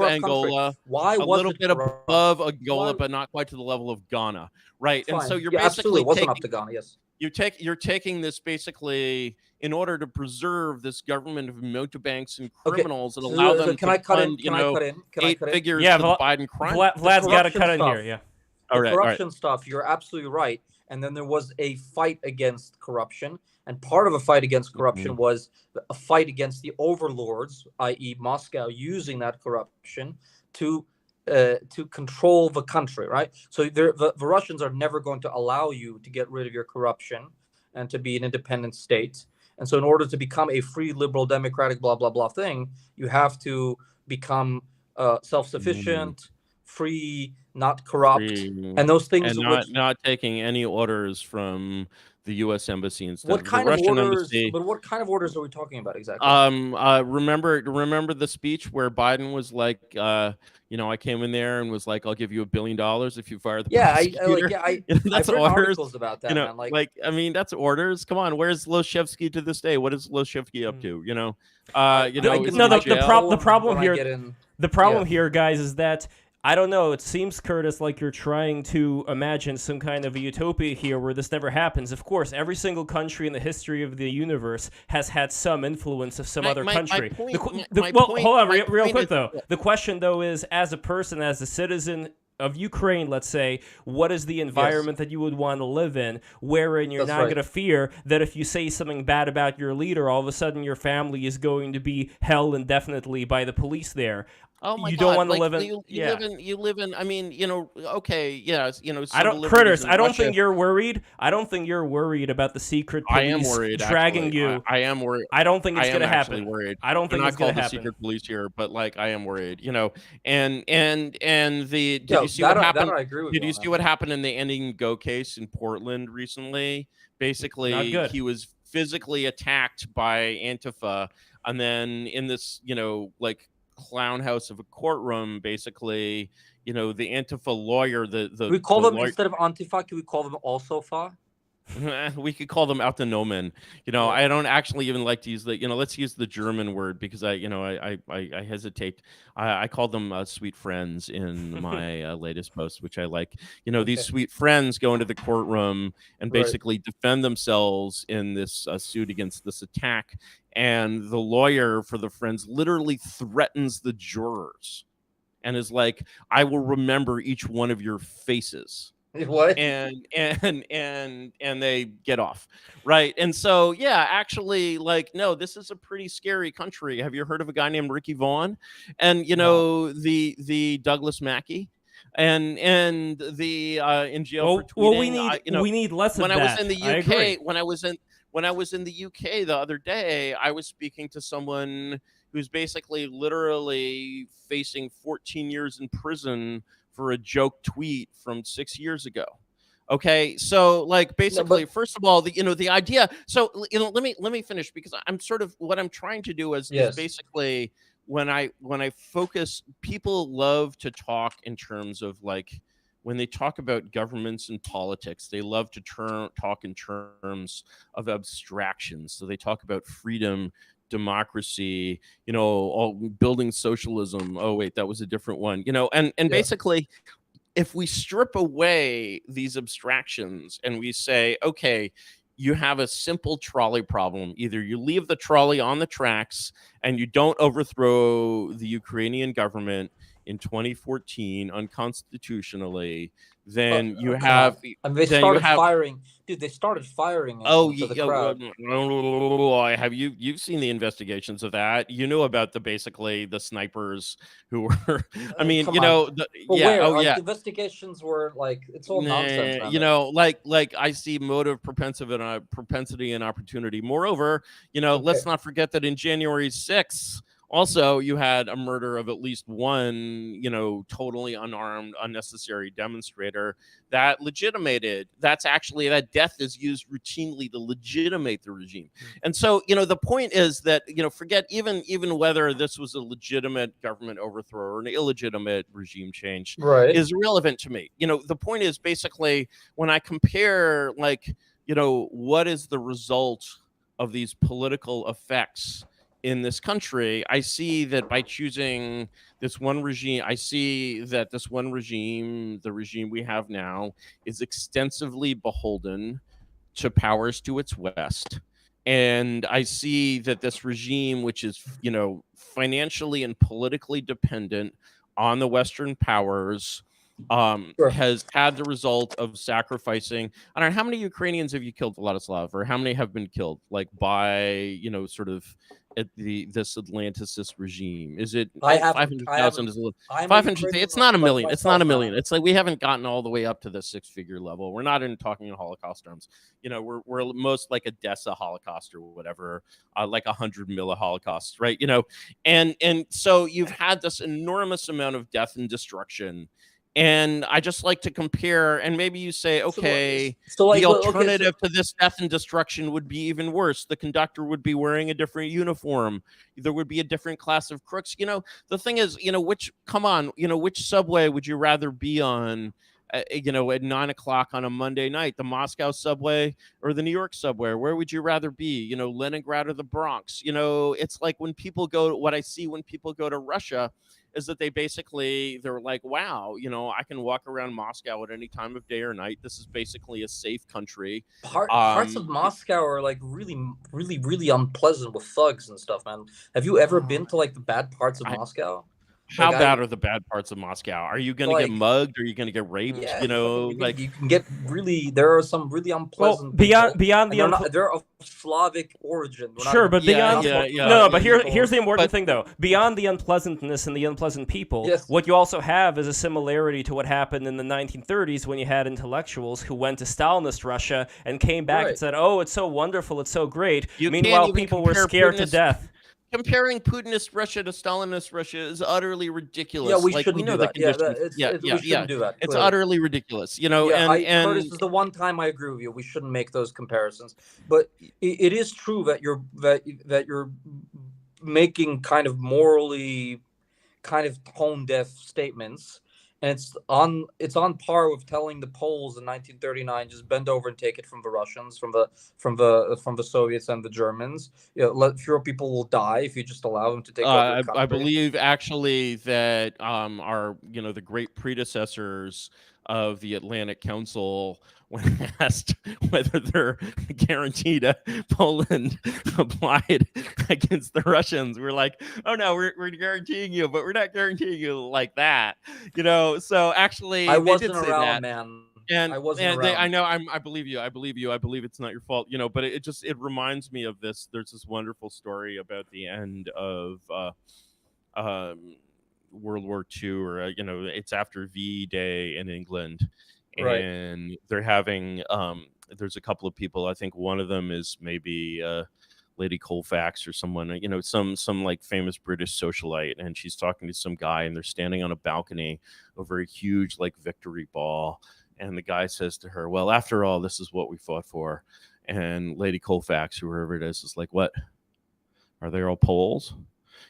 Angola. Why a little bit above Angola, but not quite to the level of Ghana, right? Fine. And so you're basically wasn't up to Ghana. Yes, you're taking this basically in order to preserve this government of mountebanks and criminals and allow them to fund 8 figures to the Biden crime. Vlad's got to cut in here. Yeah. Corruption stuff. You're absolutely right. And then there was a fight against corruption. And part of a fight against corruption was a fight against the overlords, i.e. Moscow, using that corruption to control the country, right? So the Russians are never going to allow you to get rid of your corruption and to be an independent state. And so in order to become a free, liberal, democratic, blah, blah, blah thing, you have to become self-sufficient, free, not corrupt, Free, and those things and which not taking any orders from the U.S. embassy and stuff. what The kind of Russian orders? embassy. But what kind of orders are we talking about exactly? Remember the speech where Biden was like, I came in there and was like, I'll give you $1 billion if you fire the prosecutor. I've That's read orders. articles about that, man. I mean, that's orders. Come on, where's Loshevsky to this day? What is Loshevsky up to? The problem here, guys, is that I don't know. It seems, Curtis, like you're trying to imagine some kind of a utopia here where this never happens. Of course, every single country in the history of the universe has had some influence of some other country. Hold on, real quick, though. The question, though, is as a person, as a citizen of Ukraine, let's say, what is the environment that you would want to live in, wherein you're not going to fear that if you say something bad about your leader, all of a sudden your family is going to be held indefinitely by the police there. Oh my you God. Don't want to live in. You live in. I mean, okay, yeah, I don't, Curtis. I don't think you're worried. I don't think you're worried about the secret police I am worried, dragging you. I am worried. I don't think it's going to happen. Worried. I don't think it's going to happen. The secret police here, but I am worried. And the did you see what happened? I agree with did you see what happened in the Ending Go case in Portland recently? Basically, he was physically attacked by Antifa, and then in this, clown house of a courtroom, basically, the Antifa lawyer, we call them instead of Antifa, can we call them also Fa? We could call them Autonomen. I don't actually even like to use the, let's use the German word because I hesitate. I call them sweet friends in my latest post, which I like. These sweet friends go into the courtroom and basically defend themselves in this suit against this attack. And the lawyer for the friends literally threatens the jurors and is like, I will remember each one of your faces. What? And they get off, right? And so actually, no, this is a pretty scary country. Have you heard of a guy named Ricky Vaughn? And the Douglas Mackey, and the in jail for tweeting. We need less of that. When I was in the UK, when I was in the UK the other day, I was speaking to someone who's basically literally facing 14 years in prison for a joke tweet from 6 years ago. Okay, so basically, first of all, the idea. So let me finish because I'm sort of what I'm trying to do is basically when I focus. People love to talk in terms of when they talk about governments and politics, they love to talk in terms of abstractions. So they talk about freedom, democracy, all building socialism. Oh wait, that was a different one. And basically, if we strip away these abstractions and we say, okay, you have a simple trolley problem. Either you leave the trolley on the tracks and you don't overthrow the Ukrainian government in 2014 unconstitutionally, then you have. And they started firing. Dude, they started firing. Into the crowd. Have you've seen the investigations of that? You know about the snipers who were. I mean, The investigations were it's all nonsense. I see motive, propensity, and opportunity. Moreover, let's not forget that in January 6th. Also, you had a murder of at least one, totally unarmed, unnecessary demonstrator that that death is used routinely to legitimate the regime. And so, the point is that, forget even whether this was a legitimate government overthrow or an illegitimate regime change is irrelevant to me. The point is basically when I compare, what is the result of these political effects in this country, I see that by choosing this one regime, the regime we have now, is extensively beholden to powers to its west. And I see that this regime, which is, financially and politically dependent on the Western powers, Sure. has had the result of sacrificing. I don't know, how many Ukrainians have you killed, Vladislav, or how many have been killed, like by sort of at this Atlanticist regime? Is it I haven't. 500,000? Is I'm a 500? Ukrainian It's not a million. It's not a myself million. now. It's like we haven't gotten all the way up to the six-figure level. We're not in talking in Holocaust terms. We're most like Odessa Holocaust or whatever, like 100 milli Holocaust, right? And so you've had this enormous amount of death and destruction. And I just like to compare, and maybe you say, okay, the alternative to this death and destruction would be even worse. The conductor would be wearing a different uniform. There would be a different class of crooks. The thing is, which subway would you rather be on, at 9:00 on a Monday night, the Moscow subway or the New York subway? Where would you rather be? Leningrad or the Bronx? It's like what I see when people go to Russia is that they're like, wow, I can walk around Moscow at any time of day or night. This is basically a safe country. Parts of Moscow are like really, really, really unpleasant with thugs and stuff, man. Have you ever been to like the bad parts of Moscow? How bad are the bad parts of Moscow? Are you going to get mugged? Are you going to get raped? Yeah, you can get really. There are some really unpleasant. Well, beyond the they're of Slavic origin. Sure, but beyond no, but here's the important thing though. Beyond the unpleasantness and the unpleasant people, what you also have is a similarity to what happened in the 1930s when you had intellectuals who went to Stalinist Russia and came back and said, "Oh, it's so wonderful, it's so great." Meanwhile, people were scared to death. Comparing Putinist Russia to Stalinist Russia is utterly ridiculous. Yeah, we shouldn't do that. We shouldn't do that. It's utterly ridiculous. Curtis, is the one time I agree with you. We shouldn't make those comparisons. But it is true that you're making kind of morally kind of tone deaf statements. And it's on par with telling the Poles in 1939 just bend over and take it from the Russians, from the Soviets and the Germans. Fewer people will die if you just allow them to take over the country. I believe actually that our the great predecessors of the Atlantic Council, when asked whether they're guaranteed Poland applied against the Russians, we're like, oh no, we're guaranteeing you, but we're not guaranteeing you like that. So actually I wasn't around, man. And I wasn't around. I know. I believe you. I believe it's not your fault. But it reminds me of this. There's this wonderful story about the end of World War II, or it's after V-Day in England, and they're having there's a couple of people. I think one of them is maybe Lady Colfax or someone, some like famous British socialite, and she's talking to some guy, and they're standing on a balcony over a huge like victory ball, and the guy says to her, "Well, after all, this is what we fought for." And Lady Colfax, whoever it is like, "What? Are they all Poles?"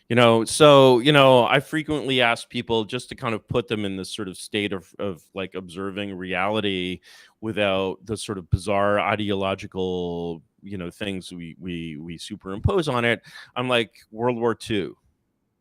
I frequently ask people just to kind of put them in this sort of state of like observing reality without the sort of bizarre ideological, things we superimpose on it. I'm like, World War II,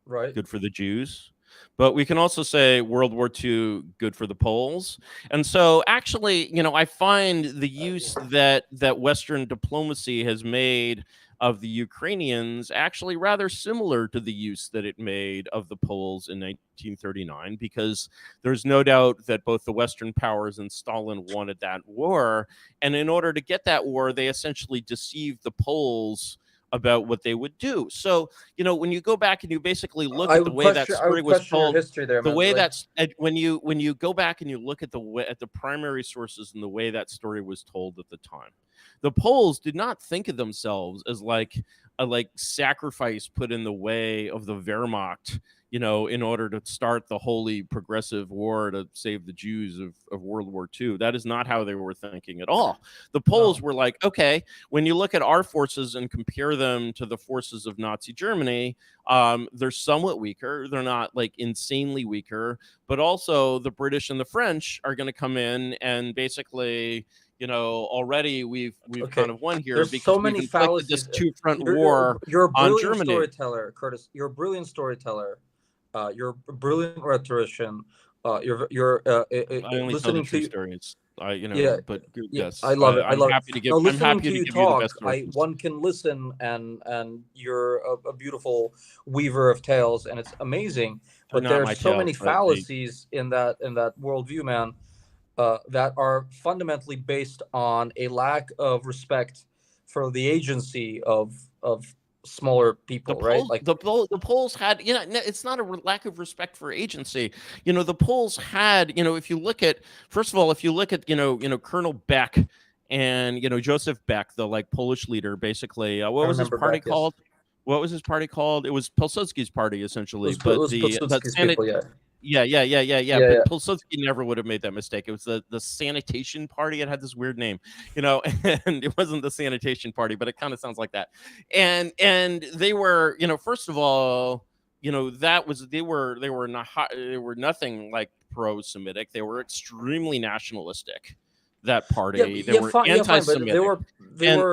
right? Good for the Jews. But we can also say World War II, good for the Poles. And so actually, I find the use that Western diplomacy has made of the Ukrainians actually rather similar to the use that it made of the Poles in 1939, because there's no doubt that both the Western powers and Stalin wanted that war. And in order to get that war, they essentially deceived the Poles about what they would do. So, when you go back and you basically look at the way that story was told, the way that's when you go back and you look at the primary sources and the way that story was told at the time, the Poles did not think of themselves as like a sacrifice put in the way of the Wehrmacht, in order to start the holy progressive war to save the Jews of World War II. That is not how they were thinking at all. The Poles were like, okay, when you look at our forces and compare them to the forces of Nazi Germany, they're somewhat weaker. They're not like insanely weaker, but also the British and the French are going to come in and basically, already we've kind of won here. There's because so many we've inflicted this two-front war you're a on brilliant Germany. Storyteller, Curtis. You're a brilliant storyteller. You're a brilliant rhetorician. you're I only tell the listening true to stories. yeah, Yes, I love it. I I'm love it. happy to give. Now, I'm listening happy to to you give you the best talk, sources. one can listen, and you're a beautiful weaver of tales, and it's amazing. They're But not there's my so tales, many but they. fallacies in that worldview, man, that are fundamentally based on a lack of respect for the agency of smaller people, right? Like, The polls had, it's not a lack of respect for agency. The polls had, if you look at, first of all, if you look at, Colonel Beck and, Joseph Beck, the like Polish leader, basically, I what was his remember party back, yes, called? What was his party called? It was Pilsudski's party, essentially. it But was the Pilsudski's Senate, people, yeah, yeah. yeah, But yeah. Pilsudski never would have made that mistake. It was the Sanitation Party. It had this weird name, and it wasn't the Sanitation Party, but it kind of sounds like that. And they were, first of all, that was they were not they were nothing like pro-Semitic. They were extremely nationalistic. That party, they were Yeah, fine, but anti-Semitic, they were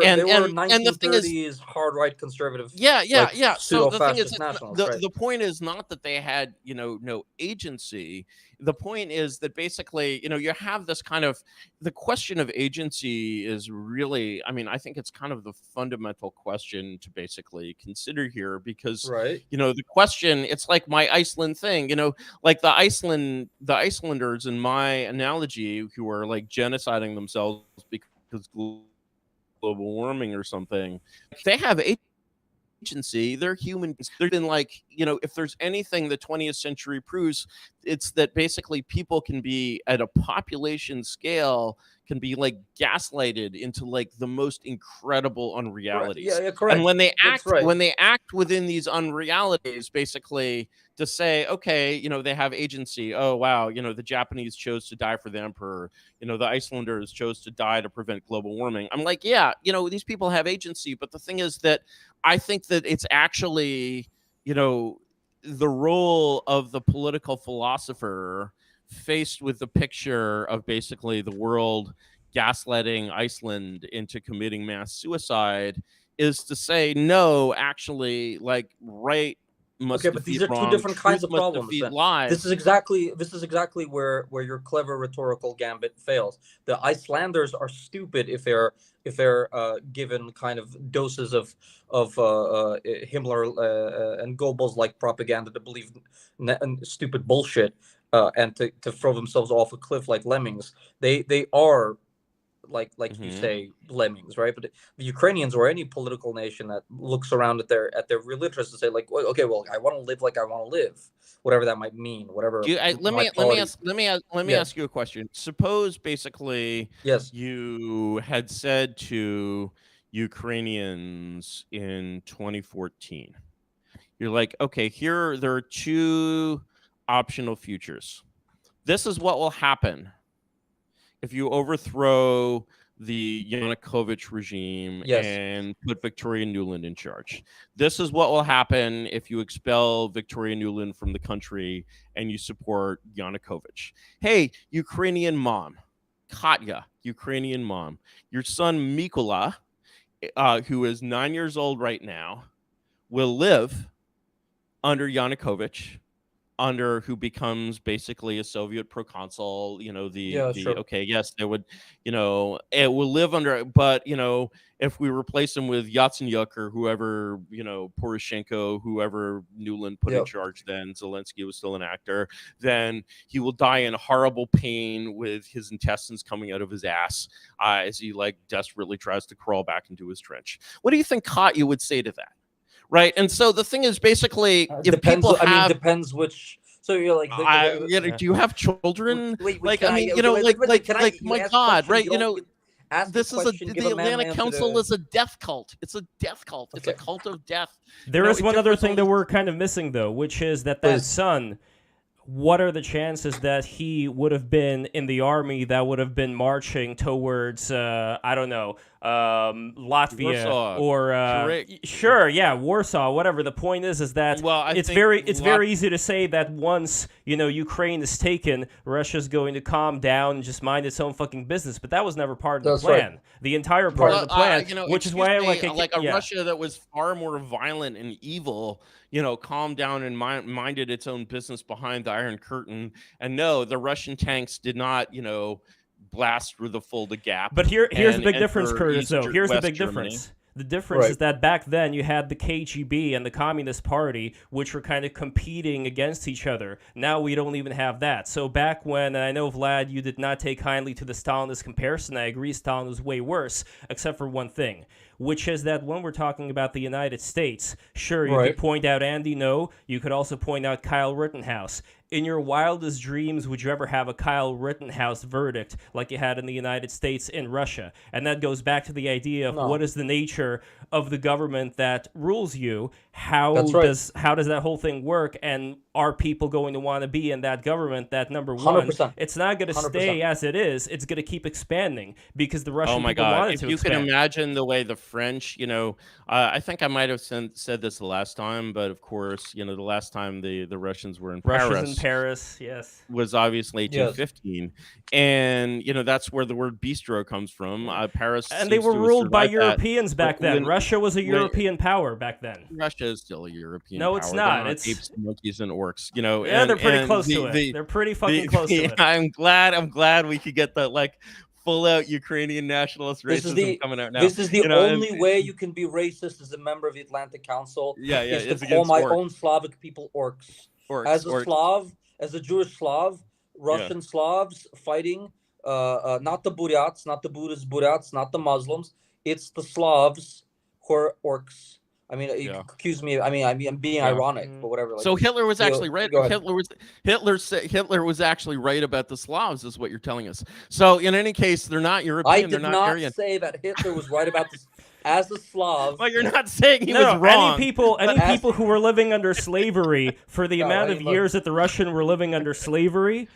and the thing is, 1930s hard right conservative, yeah, like yeah. So pseudo the thing is, fascist nationalists, right? the point is not that they had, no agency. The point is that basically, you have this kind of, the question of agency is really, I mean, I think it's kind of the fundamental question to basically consider here, because, Right. the question, it's like my Iceland thing, like the Icelanders in my analogy, who are like genociding themselves because global warming or something, they have agency. They're human beings. They're been like, if there's anything the 20th century proves, it's that basically people can be at a population scale, can be like gaslighted into like the most incredible unrealities. Yeah, correct. And when they That's right. act within these unrealities, basically to say, okay, they have agency. Oh wow, the Japanese chose to die for the emperor. The Icelanders chose to die to prevent global warming. I'm like, yeah, these people have agency, but the thing is that I think that it's actually, the role of the political philosopher faced with the picture of basically the world gaslighting Iceland into committing mass suicide is to say, no, actually, like, right must Okay, but defeat these are two wrong, different truth kinds of must problems. defeat Then lies. this is exactly where your clever rhetorical gambit fails. The Icelanders are stupid if they're given kind of doses of Himmler and Goebbels like propaganda to believe stupid bullshit, and to throw themselves off a cliff like lemmings. They are like you say, lemmings, right? But the Ukrainians or any political nation that looks around at their real interests and say, like, well, okay, well, I want to live like I want to live, whatever that might mean, whatever. Let me ask you a question. Suppose basically, Yes. you had said to Ukrainians in 2014, you're like, okay, there are two optional futures. This is what will happen if you overthrow the Yanukovych regime and put Victoria Nuland in charge. This is what will happen if you expel Victoria Nuland from the country and you support Yanukovych. Hey, Ukrainian mom, Katya, Ukrainian mom, your son Mykola, who is 9 years old right now, will live under Yanukovych, who becomes basically a Soviet proconsul, Sure. okay, yes, they would, it will live under, but, if we replace him with Yatsenyuk or whoever, Poroshenko, whoever Nuland put in charge, then Zelensky was still an actor, then he will die in horrible pain with his intestines coming out of his ass as he like desperately tries to crawl back into his trench. What do you think Katya would say to that? Right, and so the thing is basically, if depends. people have, Depends which. So you're like, do you have children? Wait, like, can I mean, my God, right? This is the Atlantic Council is a death cult. It's a death cult. It's a cult of death. There is one other thing that we're kind of missing, though, which is that son. What are the chances that he would have been in the army that would have been marching towards, I don't know, Latvia Warsaw, or Warsaw, whatever. The point is that it's very easy to say that once Ukraine is taken, Russia's going to calm down and just mind its own fucking business. But that was never part of the plan. Right. The entire part of the plan, which is why Russia that was far more violent and evil, calmed down and minded its own business behind the Iron Curtain. And no, the Russian tanks did not, blast through the Fulda Gap. But here's the big and difference, enter Curtis, though. Here's the West big Germany. difference. The difference Right. is that back then you had the KGB and the Communist Party, which were kind of competing against each other. Now we don't even have that. So back when, and I know, Vlad, you did not take kindly to the Stalinist comparison. I agree Stalin was way worse, except for one thing, which is that when we're talking about the United States, sure, you Right. could point out Andy Ngo, you could also point out Kyle Rittenhouse. In your wildest dreams, would you ever have a Kyle Rittenhouse verdict like you had in the United States in Russia? And that goes back to the idea of No. what is the nature of the government that rules you? How That's right. does that whole thing work? And are people going to want to be in that government? That number one, 100%. it's not going to 100%. stay as it is. It's going to keep expanding because the Russian Oh my people God! wanted If to you expand. can imagine the way the French, I think I might have said this the last time, but of course, the last time the Russians were in Russia's in Paris, yes. was obviously 1815, and that's where the word bistro comes from. Paris, And they seems were to have ruled by survived that. Europeans back But then. when- Russia was a when- European power back then. Russia is still a European. No, power. it's They're not. It's- apes, monkeys, and orcs. Yeah, they're pretty close to it. They're pretty fucking close to it. I'm glad we could get that full out Ukrainian nationalist This is racism coming out now. This is the and- only way you can be racist as a member of the Atlantic Council. Yeah, is it's to call against my orcs. own Slavic people orcs. Orcs, As a orcs. Slav, as a Jewish Slav, Russian Slavs fighting, not the Buryats, not the Buddhist Buryats, not the Muslims. It's the Slavs who are orcs. I mean, you Yeah. can accuse me. I mean, I'm being Yeah. ironic, but whatever. So Hitler was actually right. Go ahead. Hitler was actually right about the Slavs, is what you're telling us. So in any case, they're not European. I they're did not not Aryan. say that Hitler was right about this. As a Slav, Well, you're not saying he No, was wrong. any people who were living under slavery for the No, amount I of look- years that the Russian were living under slavery,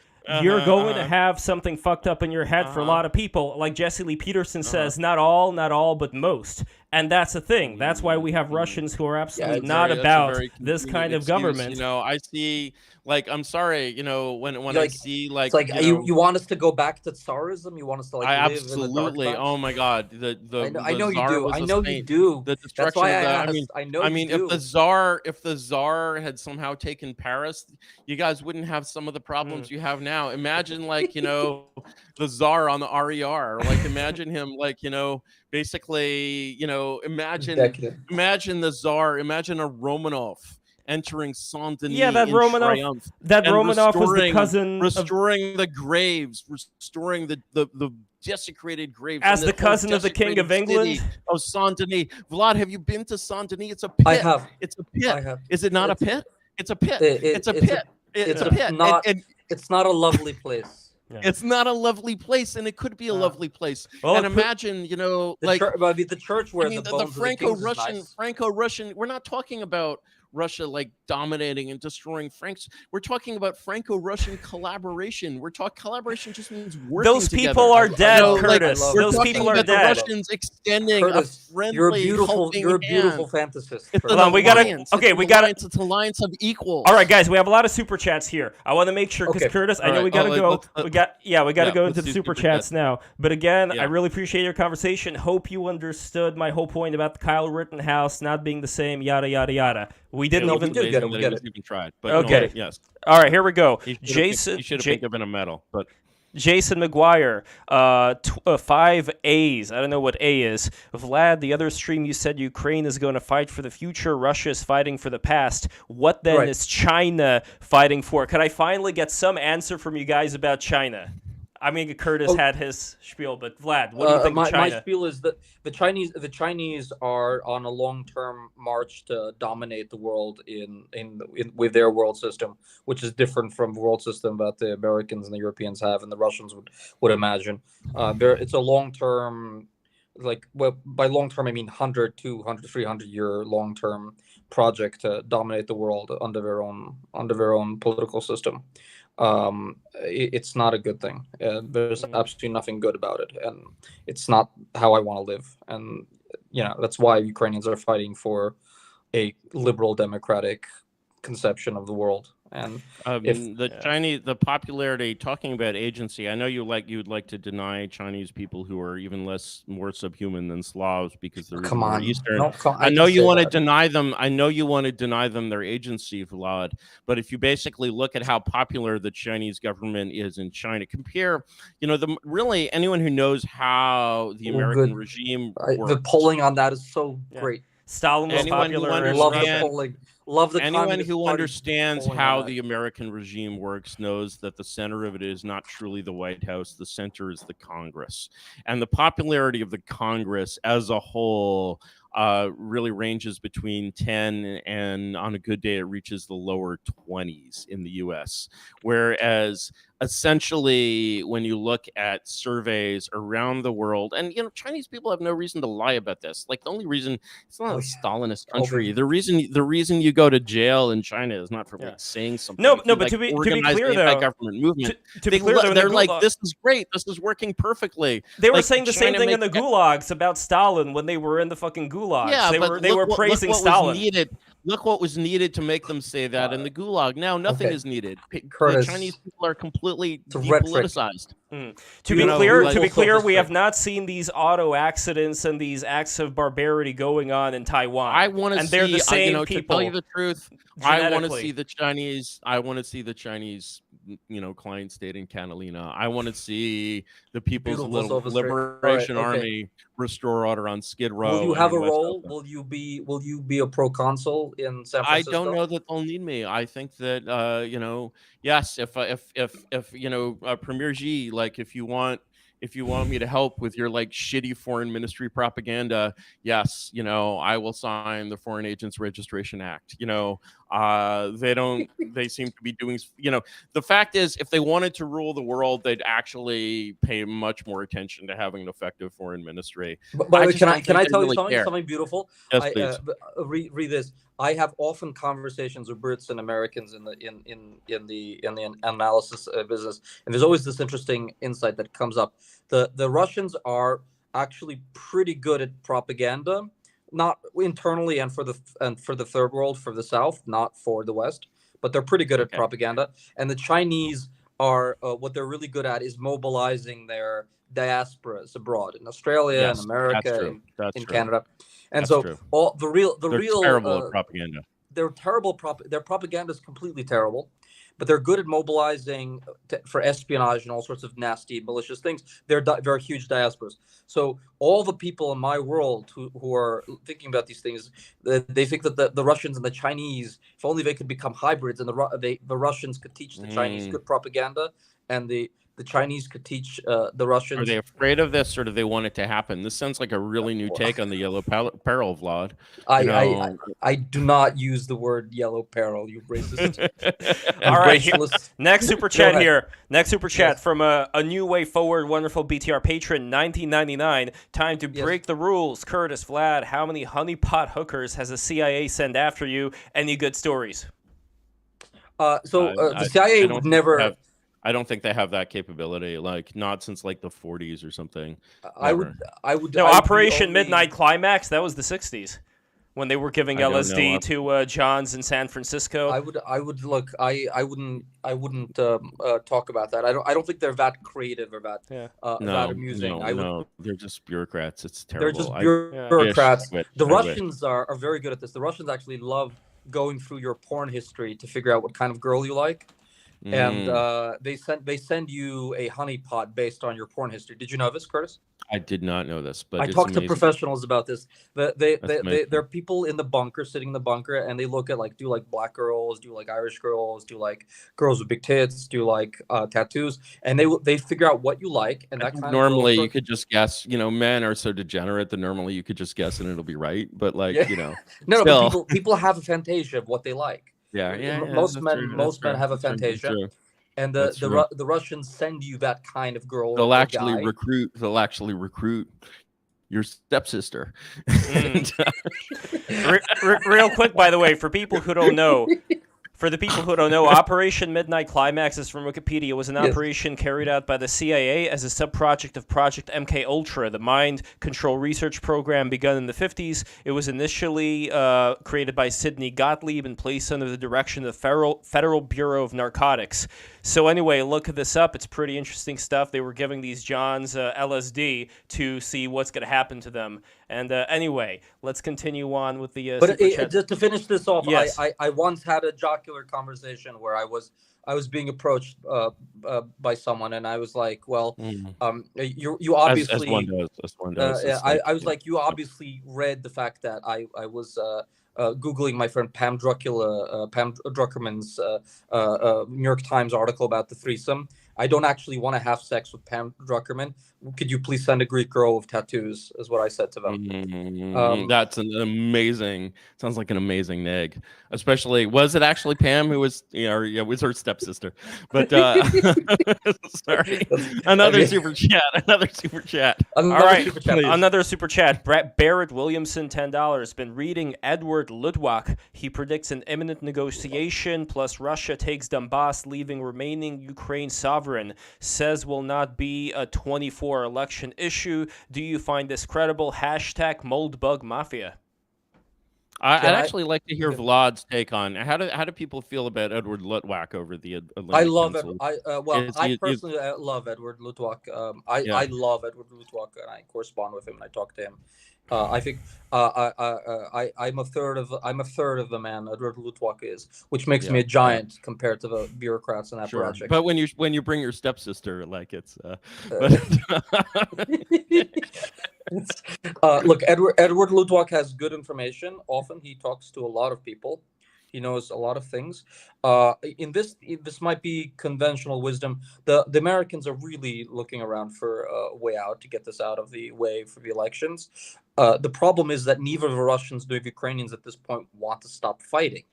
you're going to have something fucked up in your head for a lot of people. Like Jesse Lee Peterson says, not all, but most. And that's the thing. That's why we have Russians who are absolutely it's not That's a about very this convenient kind of excuse. government. I see, I'm sorry, when I Like, see, it's like you want us to go back to Tsarism. You want us to I live absolutely. in the dark times? Oh my God, the I know you Tsar do. was I a know you saint. do. The That's destruction why of the, I know. I you mean, do. if the Tsar had somehow taken Paris, you guys wouldn't have some of the problems you have now. Imagine, the Tsar on the RER. Imagine him, basically, Decadent. imagine the Tsar. Imagine a Romanov entering Saint Denis. Yeah, that in Romanov- triumph That and Romanov was the restoring- cousin of, restoring the graves, restoring the desecrated graves. as and the whole cousin of the King of desecrated England. city of Saint Denis. Vlad, have you been to Saint Denis? It's a pit. I have. It's a pit. I have. Is it not a pit? It's a pit. It's a it's pit. It's a it's pit. not- And It's not a lovely place. it's not a lovely place, and it could be a lovely place. Well, and it could- imagine, The church where the bones the of the kings is Franco-Russian, nice. Franco-Russian. We're not talking about Russia dominating and destroying Franks. We're talking about Franco-Russian collaboration. Collaboration just means working Those together. people are dead, Curtis. We're Those talking people are about the dead. Russians extending Curtis, a friendly, you're a beautiful helping hand. fantasist. It's Curtis. an Hold on, we gotta- alliance. okay, It's we an gotta- alliance. It's an alliance of equals. All right, guys, we have a lot of super chats here. I want to make sure because Okay. Curtis, I All know right. we gotta Oh, go. let's- We got to go let's into the do super super chats chats. now. But again, Yeah. I really appreciate your conversation. Hope you understood my whole point about the Kyle Rittenhouse not being the same. Yada yada yada. We didn't No, even. we did get it. We That get was it. even tried. But Okay. no, yes. All right, here we go. He Jason. should have Ja- been given a medal, but Jason McGuire, 5 A's. I don't know what A is. Vlad, the other stream you said Ukraine is going to fight for the future. Russia is fighting for the past. What then Right. is China fighting for? Could I finally get some answer from you guys about China? I mean, Curtis had his spiel, but Vlad, what do you think my of China? My spiel is that the Chinese are on a long-term march to dominate the world in with their world system, which is different from the world system that the Americans and the Europeans have, and the Russians would imagine. It's a long-term, by long-term I mean 100, 200, 300 year long-term project to dominate the world under their own political system. It's not a good thing. There's absolutely nothing good about it, and it's not how I want to live. And that's why Ukrainians are fighting for a liberal democratic conception of the world. And the popularity, talking about agency, I know you'd like to deny Chinese people who are even more subhuman than Slavs because they're even more Eastern. No, I know you want to deny them. I know you want to deny them their agency, Vlad. But if you basically look at how popular the Chinese government is in China, compare, really anyone who knows how the American regime works. The polling on that is so great. Stalin was popular. Love the polling. Love the anyone who understands how the American regime works knows that the center of it is not truly the White House. The center is the Congress. And the popularity of the Congress as a whole really ranges between 10 and on a good day it reaches the lower 20s in the US. Whereas essentially when you look at surveys around the world, and Chinese people have no reason to lie about this. Like the only reason, it's not a Stalinist country. The reason you go to jail in China is not for saying something. No, but to be clear though, government movement. They're like, this is great. This is working perfectly. They were saying the same thing in the gulags about Stalin when they were in the fucking gulags. Yeah, they were praising Stalin. Look what was needed to make them say that in the gulag. Now nothing is needed. Curtis, the Chinese people are completely depoliticized. To be clear, we have not seen these auto accidents and these acts of barbarity going on in Taiwan. I want to see. They're the same people. To tell you the truth, I want to see the Chinese. Client state in Catalina. I want to see the People's Liberation Army restore order on Skid Row. Will you have a role? Will you be a proconsul in San Francisco? I don't know that they'll need me. I think that yes, if Premier Xi, like if you want me to help with your like shitty foreign ministry propaganda, yes, I will sign the Foreign Agents Registration Act. They seem to be doing, the fact is, if they wanted to rule the world, they'd actually pay much more attention to having an effective foreign ministry. But can I tell you something beautiful? Yes, please. Read this. I have often conversations with Brits and Americans in the analysis business, and there's always this interesting insight that comes up. The Russians are actually pretty good at propaganda, not internally and for the third world, for the South, not for the West, but they're pretty good at propaganda. And the Chinese are what they're really good at is mobilizing their diasporas abroad in Australia, in America, in Canada. And that's so all the real terrible at propaganda. They're terrible. Their propaganda is completely terrible, but they're good at mobilizing for espionage and all sorts of nasty, malicious things. They're huge diasporas. So all the people in my world who are thinking about these things, they think that the Russians and the Chinese, if only they could become hybrids, and the Russians could teach the Chinese good propaganda, and the Chinese could teach the Russians. Are they afraid of this, or do they want it to happen? This sounds like a really new take on the yellow peril, Vlad. I do not use the word yellow peril, you racist. All right, next super chat here. Next super chat from a New Way Forward wonderful BTR patron, 1999. Time to break the rules. Curtis, Vlad, how many honeypot hookers has the CIA sent after you? Any good stories? The CIA would never... I don't think they have that capability, like not since like the 40s or something. I would. No, Operation Midnight Climax. That was the 60s when they were giving LSD to Johns in San Francisco. I would look. I wouldn't talk about that. I don't think they're that creative or that amusing. No, they're just bureaucrats. It's terrible. They're just bureaucrats. The Russians are very good at this. The Russians actually love going through your porn history to figure out what kind of girl you like. And they send you a honeypot based on your porn history. Did you know this, Curtis? I did not know this, but I talked to professionals about this. They're people in the bunker, sitting in the bunker, and they look at do black girls, do Irish girls, do girls with big tits, do tattoos, and they figure out what you like, and that kind normally you could just guess. Men are so degenerate that normally you could just guess and it'll be right. But no, but people have a fantasia of what they like. Most men have a fantasia, and the Russians send you that kind of girl. They'll actually recruit your stepsister. Real quick, by the way, for people who don't know, For the people who don't know, Operation Midnight Climax is from Wikipedia. It was an Yes. operation carried out by the CIA as a sub-project of Project MK Ultra, the mind control research program begun in the 50s. It was initially created by Sidney Gottlieb and placed under the direction of the Federal Bureau of Narcotics. So anyway, look this up. It's pretty interesting stuff. They were giving these Johns LSD to see what's going to happen to them. And anyway, let's continue on with the But super chat. just to finish this off, Yes. I once had a jocular conversation where I was being approached by someone, and I was like, well, you obviously, as one does. yeah, I was like, you obviously read the fact that I was Googling my friend Pam Druckerman's New York Times article about the threesome. I don't actually want to have sex with Pam Druckerman. Could you please send a Greek girl with tattoos? Is what I said to them. That's an amazing. Sounds like an amazing neg. Especially, was it actually Pam who was? It was her stepsister. But sorry, another super chat. Another super chat. All right, another super chat. Barrett Williamson, $10. Been reading Edward Ludwak. He predicts an imminent negotiation. Plus, Russia takes Donbass, leaving remaining Ukraine sovereign. Says will not be a 24 election issue. Do you find this credible? Hashtag Moldbug Mafia. I'd actually like to hear Vlad's take on how do people feel about Edward Ludwak over the Atlantic I love it. Council? I personally love Edward Ludwak. I love Edward Ludwak, and I correspond with him and I talk to him. I think I'm a third of the man Edward Ludwak is, which makes me a giant compared to the bureaucrats and apparatchiks. Sure. But when you bring your stepsister, like it's. Look, Edward Ludwak has good information. Often he talks to a lot of people. He knows a lot of things. This might be conventional wisdom. The Americans are really looking around for a way out to get this out of the way for the elections. The problem is that neither the Russians nor the Ukrainians at this point want to stop fighting.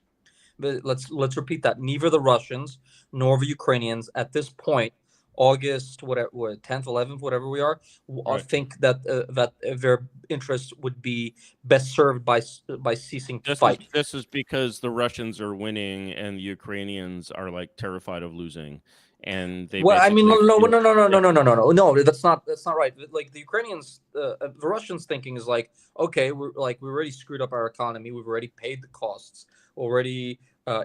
But let's repeat that. Neither the Russians nor the Ukrainians at this point, August, whatever, 10th, 11th, whatever we are, think that that their interests would be best served by ceasing to fight. This is because the Russians are winning and the Ukrainians are like terrified of losing, and they. Well, I mean, no, that's not right. Like the Ukrainians, the Russians' thinking is like, okay, we already screwed up our economy. We've already paid the costs. Already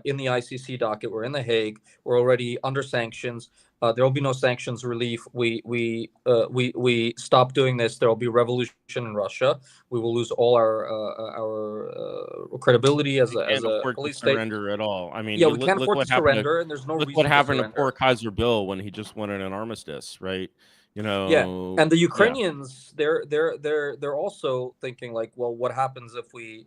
in the ICC docket. We're in the Hague. We're already under sanctions. There will be no sanctions relief. We stop doing this. There will be revolution in Russia. We will lose all our credibility as a police state. Surrender at all. I mean, yeah, we can't afford to surrender, and there's no reason. Look what happened to poor Kaiser Bill when he just wanted an armistice, right? Yeah, and the Ukrainians, they're also thinking like, well, what happens if we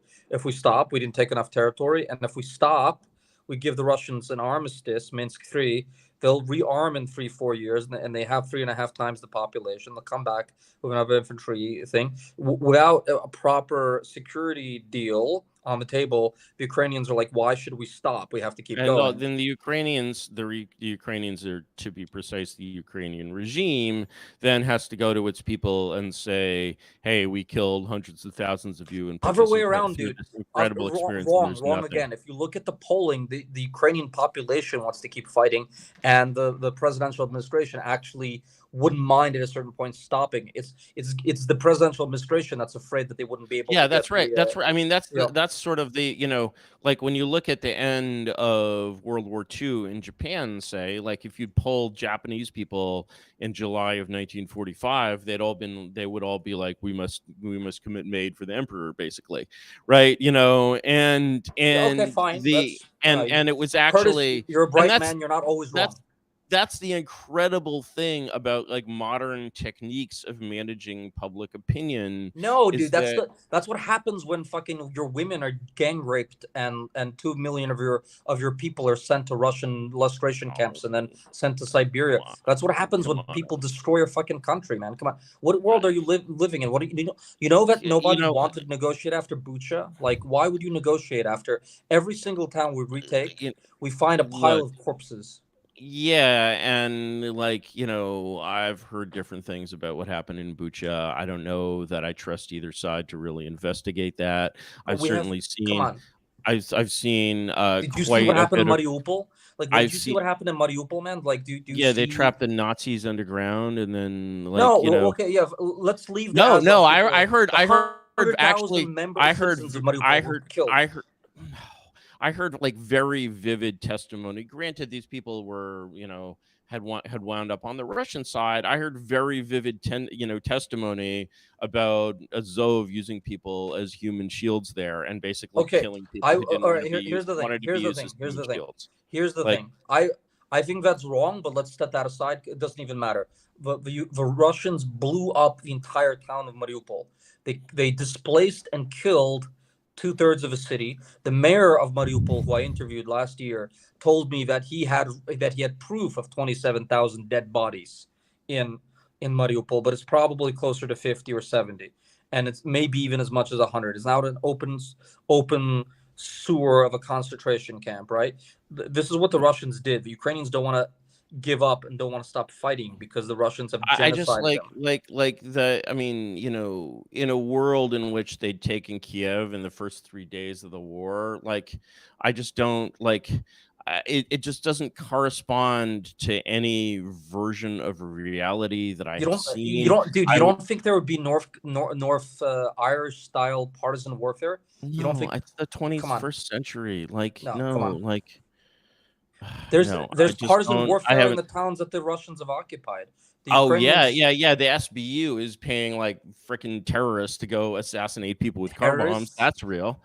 stop? We didn't take enough territory, and if we stop, we give the Russians an armistice, Minsk III. They'll rearm in 3-4 years, and they have 3.5 times the population. They'll come back with another infantry thing. Without a proper security deal on the table, the Ukrainians are like, why should we stop? We have to keep going. Then the Ukrainians, the Ukrainians are, to be precise, the Ukrainian regime then has to go to its people and say, hey, we killed hundreds of thousands of you. And other way around, dude. Incredible experience. Wrong again. If you look at the polling, the Ukrainian population wants to keep fighting, and the presidential administration actually wouldn't mind at a certain point stopping. It's the presidential administration that's afraid that they wouldn't be able to. Yeah, that's right. That's right. I mean, that's sort of the, like when you look at the end of World War II in Japan, say, like if you'd polled Japanese people in July of 1945, they would all be like, we must commit Maid for the emperor, basically. Right. And okay, fine. And it was actually, Curtis, you're a bright man. You're not always wrong. That's the incredible thing about like modern techniques of managing public opinion. No, dude, that's what happens when fucking your women are gang raped and 2 million of your people are sent to Russian lustration camps and then sent to Siberia. That's what happens when people destroy your fucking country, man. Come on, what world are you living in? What do you know that nobody wanted to negotiate after Bucha? Like, why would you negotiate after every single town we retake? We find a pile of corpses. Yeah, and like, I've heard different things about what happened in Bucha. I don't know that I trust either side to really investigate that. I've certainly seen. I've seen Did you see quite what a happened in bit of. Mariupol? Like, did I've you see seen. what happened in Mariupol, man? Like, do you Yeah, they see? trapped the Nazis underground, and then No, like you know. okay, yeah. Let's leave the No, Azov no, people. I heard The I heard 100,000 actually member citizens of Mariupol were killed. I heard like very vivid testimony. Granted, these people were, had wound up on the Russian side. I heard very vivid, testimony about Azov using people as human shields there and basically Okay, killing people who didn't all want right. to be Here's used, the thing. wanted to be Here's the used thing. as Here's human the thing. shields. Here's the Like, thing. I think that's wrong, but let's set that aside. It doesn't even matter. The Russians blew up the entire town of Mariupol. They displaced and killed 2/3 of a city. The mayor of Mariupol, who I interviewed last year, told me that he had proof of 27,000 dead bodies in Mariupol, but it's probably closer to 50 or 70, and it's maybe even as much as 100. It's now an open sewer of a concentration camp, right? This is what the Russians did. The Ukrainians don't want to give up and don't want to stop fighting because the Russians have I just genocided them. I mean, in a world in which they'd taken Kiev in the first 3 days of the war, like, I just don't like. It just doesn't correspond to any version of reality that I have seen. You don't think there would be North Irish style partisan warfare? No, you don't think it's the 21st century. Like, no, come on. like. There's partisan warfare in the towns that the Russians have occupied. Yeah. The SBU is paying like freaking terrorists to go assassinate people with car bombs. That's real.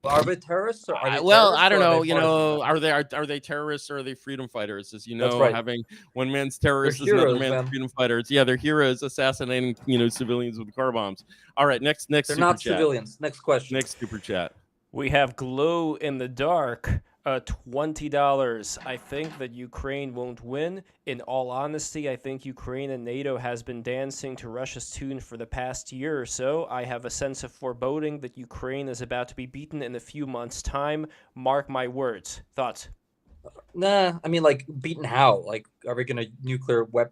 Are they terrorists? Or are they I don't terrorists, know. Are they terrorists or are they freedom fighters? As you know, right. Having one man's terrorists is heroes, another man's freedom fighters. Yeah, they're heroes assassinating civilians with car bombs. All right, next. They're super not chat. civilians. Next question. Next super chat. We have Glow in the Dark. $20. I think that Ukraine won't win. In all honesty, I think Ukraine and NATO has been dancing to Russia's tune for the past year or so. I have a sense of foreboding that Ukraine is about to be beaten in a few months' time. Mark my words. Thoughts? Nah, I mean, like, beaten how? Like, are we going to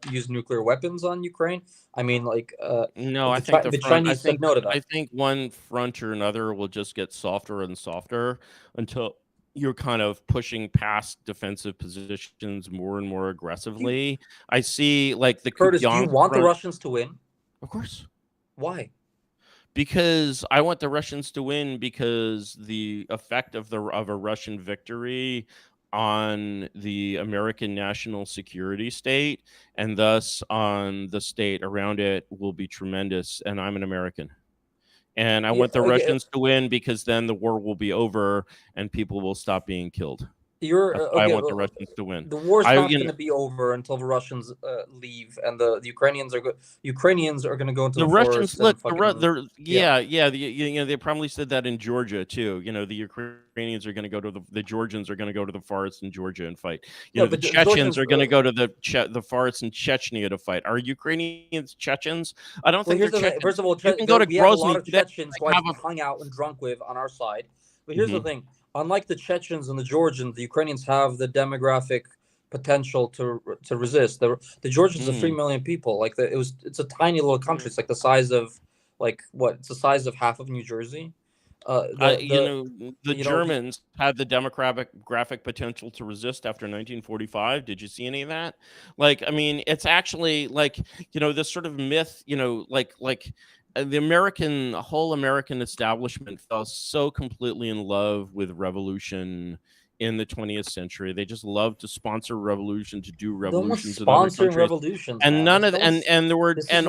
use nuclear weapons on Ukraine? I mean, like, no, I think the Chinese take note of that. I think one front or another will just get softer and softer until you're kind of pushing past defensive positions more and more aggressively. I see, like, the Curtis, do you want the Russians to win? Of course. Why? Because I want the Russians to win because the effect of a Russian victory on the American national security state and thus on the state around it will be tremendous. And I'm an American. And I want the Russians to win because then the war will be over and people will stop being killed. I want the Russians to win. The war's not going to be over until the Russians leave, and the Ukrainians are going to go into the Russians. Look, they probably said that in Georgia too. The Ukrainians are going to go to the Georgians are going to go to the forests in Georgia and fight. The Chechens are going to go to the forests in Chechnya to fight. Are Ukrainians Chechens? I don't think they're Chechens. First of all, you can go to we have a lot Grozny. of Chechens who I've hung out and drunk with on our side. But here's the thing. Unlike the Chechens and the Georgians, the Ukrainians have the demographic potential to resist. The Georgians are 3 million people. Like, it's a tiny little country. It's like the size of It's the size of half of New Jersey. The Germans had the demographic potential to resist after 1945. Did you see any of that? Like, I mean, it's actually like, this sort of myth, the whole American establishment fell so completely in love with revolution in the 20th century. They just loved to sponsor revolution, to do revolutions in other countries. Revolutions, and man.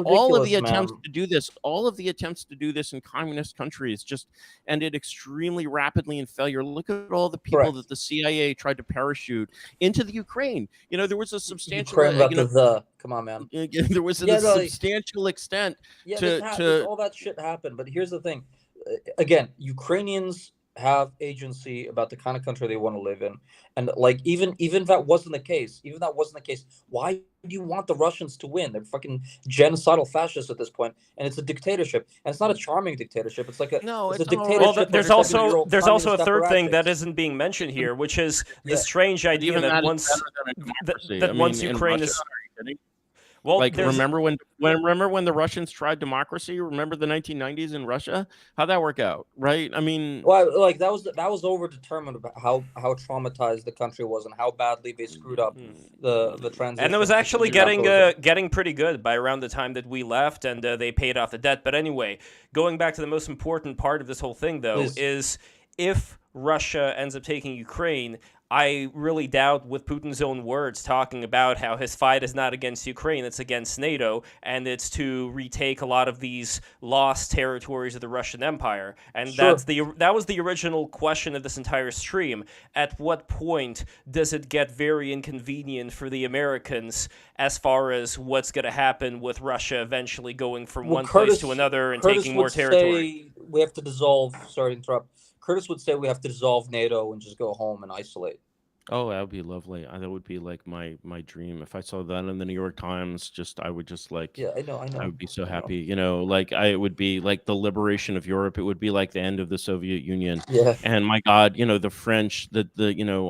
All of the attempts to do this, in communist countries just ended extremely rapidly in failure. Look at all the people that the CIA tried to parachute into the Ukraine. There was a substantial come on, man. There was a substantial extent to all that shit happened. But here's the thing. Again, Ukrainians have agency about the kind of country they want to live in, and like even if that wasn't the case, why do you want the Russians to win? They're fucking genocidal fascists at this point, and it's a dictatorship, and it's not a charming dictatorship. It's like a dictatorship. Well, there's also a third thing that isn't being mentioned here, which is the strange idea that once Ukraine is Well, Like, remember when the Russians tried democracy? Remember the 1990s in Russia? How'd that work out, right? I mean, well, like that was overdetermined about how traumatized the country was and how badly they screwed up the transition. And it was actually to capitalism. getting pretty good by around the time that we left, and they paid off the debt. But anyway, going back to the most important part of this whole thing, though, Please. is if Russia ends up taking Ukraine, I really doubt, with Putin's own words, talking about how his fight is not against Ukraine, it's against NATO, and it's to retake a lot of these lost territories of the Russian Empire. And Sure. that was the original question of this entire stream. At what point does it get very inconvenient for the Americans as far as what's going to happen with Russia eventually going from one place to another and taking more territory? Say we have to dissolve. Sorry to interrupt. Curtis would say we have to dissolve NATO and just go home and isolate. oh, that would be lovely. That would be like my dream. If I saw that in the New York Times, I would just like, Yeah, I know. I would be so happy. You know, like it would be like the liberation of Europe. It would be like the end of the Soviet Union. Yeah. And my God, you know, the French, the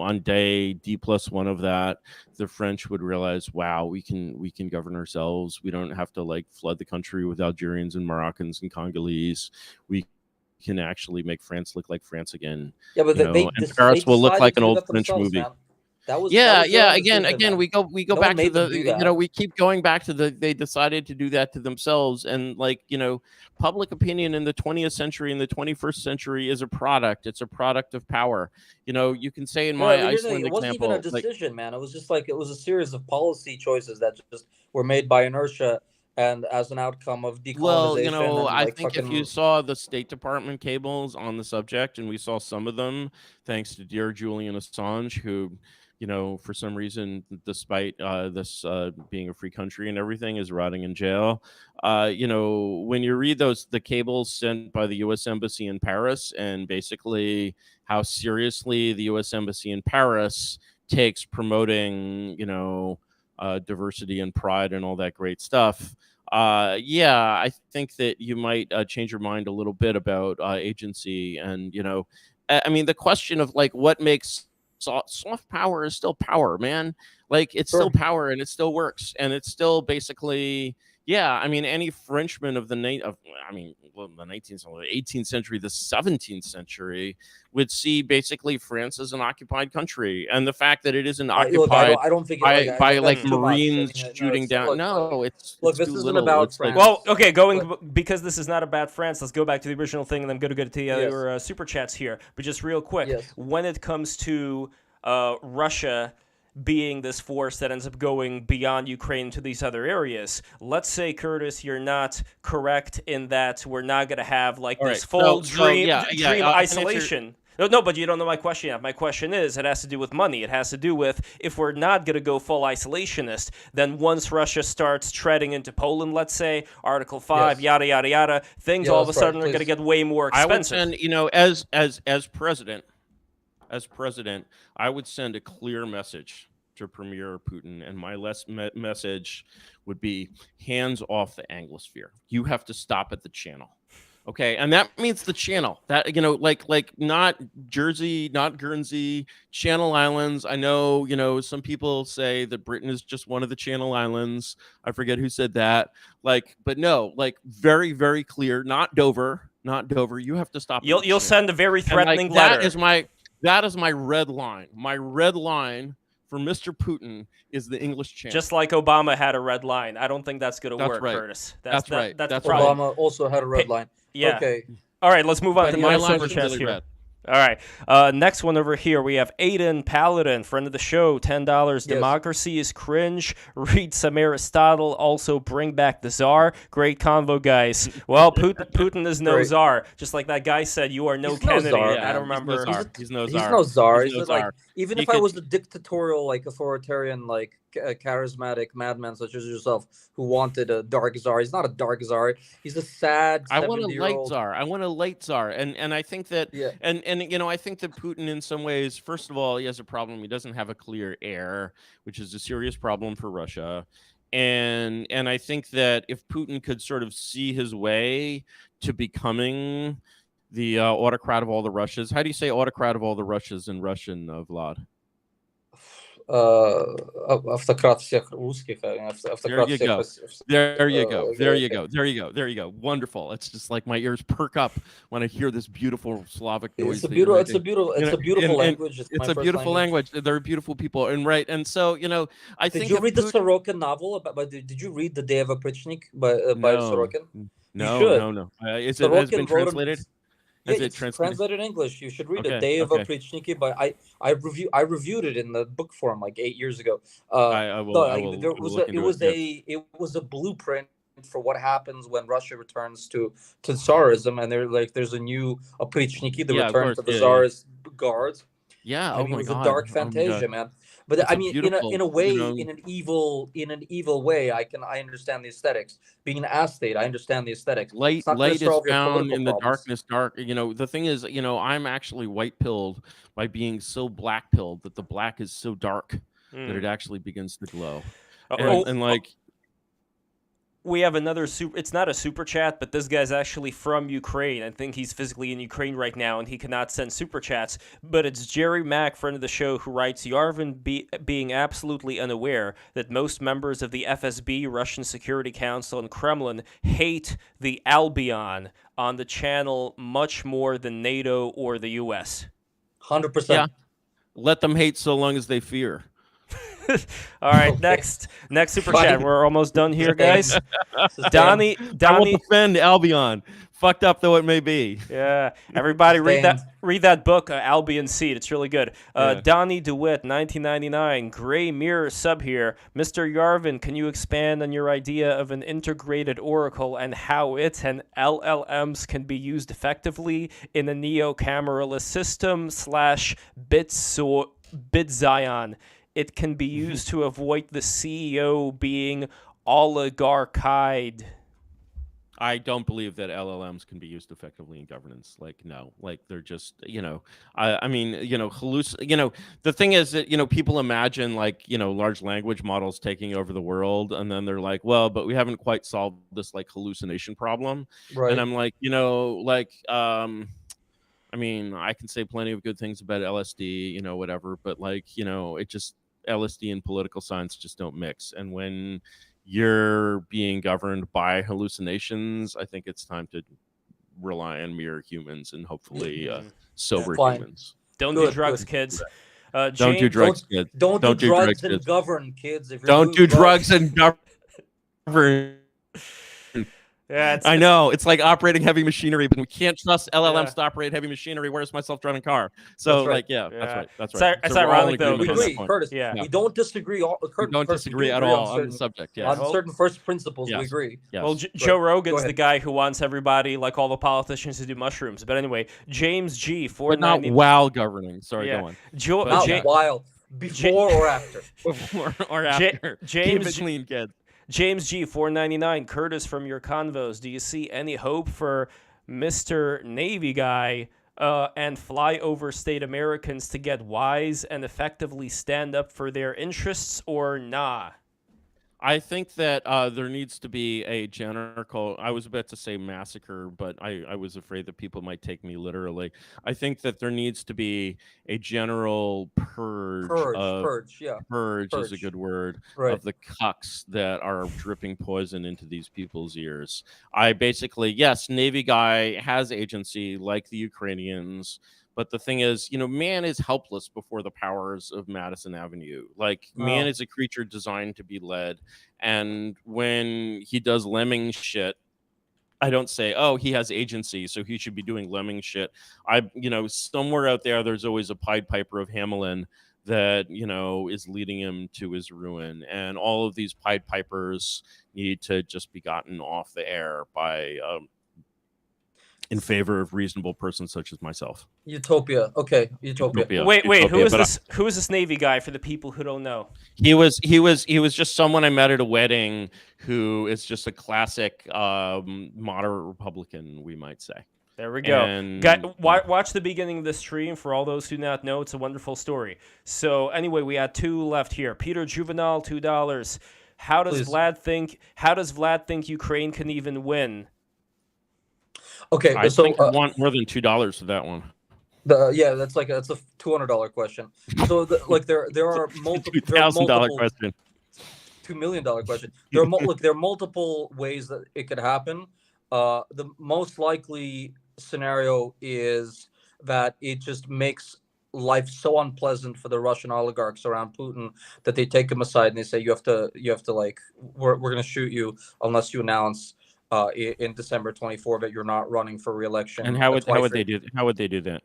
on day D+1 of that, the French would realize, wow, we can govern ourselves. We don't have to like flood the country with Algerians and Moroccans and Congolese. We can actually make France look like France again. Yeah, but And Paris will look like an old French movie. Man. That was Yeah. their own Again, decision, we go No back one to made them the, do that. we keep going back to they decided to do that to themselves. And like, public opinion in the 20th century and the 21st century is a product. It's a product of power. You can say in my Iceland it wasn't example, even a decision, man. It was just like it was a series of policy choices that just were made by inertia and as an outcome of decolonization. well, and, I like, think if you saw the State Department cables on the subject, and we saw some of them, thanks to dear Julian Assange, who, for some reason, despite this being a free country and everything, is rotting in jail. When you read the cables sent by the U.S. Embassy in Paris, and basically how seriously the U.S. Embassy in Paris takes promoting, diversity and pride and all that great stuff. I think that you might change your mind a little bit about agency. And, I mean, the question of like what makes soft power is still power, man. Like it's Sure. still power and it still works. And it's still basically, I mean, any Frenchman of the 19th, 18th century, the 17th century would see basically France as an occupied country, and the fact that it isn't occupied I don't think by that's too much. Marines I mean, shooting down. Look, It's this too isn't little. about It's like, France. Well, okay, because this is not about France, let's go back to the original thing, and I'm going to go to the other super chats here. But just real quick, Yes. when it comes to Russia being this force that ends up going beyond Ukraine to these other areas, let's say, Curtis, you're not correct in that we're not going to have like All this right, full so, dream I can isolation. No, but you don't know my question yet. My question is, it has to do with money. It has to do with, if we're not going to go full isolationist, then once Russia starts treading into Poland, let's say, Article 5, yada, yada, yada, things all of a sudden are going to get way more expensive. I would send, as president, I would send a clear message to Premier Putin, and my message would be hands off the Anglosphere. You have to stop at the channel. Okay, and that means the channel. That, like not Jersey, not Guernsey, Channel Islands. I know, some people say that Britain is just one of the Channel Islands. I forget who said that. But no, very, very clear. Not Dover. You have to stop. You'll send a very threatening letter. That is my red line. My red line for Mr. Putin is the English Channel. Just like Obama had a red line. I don't think that's going to work, right. Curtis. That's right. That's That's the problem. Obama also had a red line. Yeah. Okay. All right, let's move on to my my line super is chats really here. red. All right. Next one over here, we have Aiden Paladin, friend of the show, $10. Democracy is cringe. Read some Aristotle. Also, bring back the Tsar. Great convo, guys. Well, Putin is no Tsar. Just like that guy said, you are no Kennedy. Czar, I don't remember. He's no Tsar. He's no czar. He's no Like, czar. even if I was a dictatorial, like authoritarian, like charismatic madman such as yourself, who wanted a dark czar, he's not a dark czar. He's a sad. I want a light 70-year-old czar. I want a light czar, and I think that, and I think that Putin, in some ways, first of all, he has a problem. He doesn't have a clear heir, which is a serious problem for Russia. And I think that if Putin could sort of see his way to becoming the autocrat of all the Russias. How do you say autocrat of all the Russias in Russian, Vlad? Автократ всех русских, автократ всех. There you go. There you go. There you go. There you go. Wonderful. It's just like my ears perk up when I hear this beautiful Slavic noise. It's a beautiful language. It's a beautiful language. They're beautiful people, and right. And so, I think. Did you read the Sorokin novel? Did you read The Day of Oprichnik by Sorokin? No. Has it been translated? It's translated in English. You should read it. Day of Oprichnik. But I reviewed it in the book form like 8 years ago. It was a blueprint for what happens when Russia returns to Tsarism, and there's a new Oprichniki, the return to the Tsarist guards. Yeah, it was a dark fantasia, man. But it's in a way, in an evil way, I understand the aesthetics. Being an aesthete, I understand the aesthetics. Light is found in the darkness. The thing is, I'm actually white pilled by being so black pilled that the black is so dark that it actually begins to glow. We have another it's not a super chat, but this guy's actually from Ukraine. I think he's physically in Ukraine right now, and he cannot send super chats. But it's Jerry Mack, friend of the show, who writes, Yarvin being absolutely unaware that most members of the FSB, Russian Security Council, and Kremlin hate the Albion on the channel much more than NATO or the U.S. 100%. Yeah. Let them hate so long as they fear. All right, next super chat. We're almost done here, guys. Donnie, I will defend Albion, fucked up though it may be. Yeah, everybody read that book, Albion Seed. It's really good. Donnie DeWitt, 1999, Gray Mirror sub here. Mr. Yarvin, can you expand on your idea of an integrated oracle and how it and LLMs can be used effectively in a neo-cameralist system / Bitzion? It can be used to avoid the CEO being oligarchide. I don't believe that LLMs can be used effectively in governance. No, they're just, the thing is that, people imagine large language models taking over the world. And then they're like, well, but we haven't quite solved this hallucination problem. Right. And I'm like, I can say plenty of good things about LSD, whatever, but it just, LSD and political science just don't mix. And when you're being governed by hallucinations, I think it's time to rely on mere humans and hopefully sober humans. Don't do drugs, kids. Don't do drugs, kids. Don't do drugs and govern, kids. Don't do drugs and govern. Yeah, I know. It's like operating heavy machinery, but we can't trust LLMs to operate heavy machinery. Where's my self-driving car? So, that's right. That's right. It's ironic, though. We agree, Curtis. Yeah. We don't disagree. We don't disagree at all on the subject. Yeah. On certain first principles, we agree. Yes. Well, Joe Rogan's the guy who wants everybody, like all the politicians, to do mushrooms. But anyway, James G. 490. But not while governing. Sorry, go on. Not while. Before or after. Before or after. James Keep it clean, kids. James G. 499, Curtis from your convos. Do you see any hope for Mr. Navy guy and flyover state Americans to get wise and effectively stand up for their interests, or nah? I think that there needs to be a general, I was about to say massacre, but I was afraid that people might take me literally. I think that there needs to be a general purge is a good word, of the cucks that are dripping poison into these people's ears. I basically, yes, Navy guy has agency like the Ukrainians. But the thing is, man is helpless before the powers of Madison Avenue. Man is a creature designed to be led. And when he does lemming shit, I don't say, oh, he has agency, so he should be doing lemming shit. Somewhere out there's always a Pied Piper of Hamelin that, is leading him to his ruin. And all of these Pied Pipers need to just be gotten off the air by... in favor of reasonable persons such as myself. Utopia. Okay, Utopia. Wait. Who is this? Who is this Navy guy? For the people who don't know, he was just someone I met at a wedding who is just a classic moderate Republican, we might say. There we go. Watch the beginning of the stream. For all those who do not know, it's a wonderful story. So anyway, we had two left here. Peter Juvenal, $2. How does Vlad think Ukraine can even win? Okay, I think I want more than $2 for that one. That's a $200 question. So there are multiple $2,000 question. $2 million question. There are multiple ways that it could happen. The most likely scenario is that it just makes life so unpleasant for the Russian oligarchs around Putin that they take him aside and they say, you have to we're going to shoot you unless you announce in December 24 that you're not running for re-election. And how would they do that?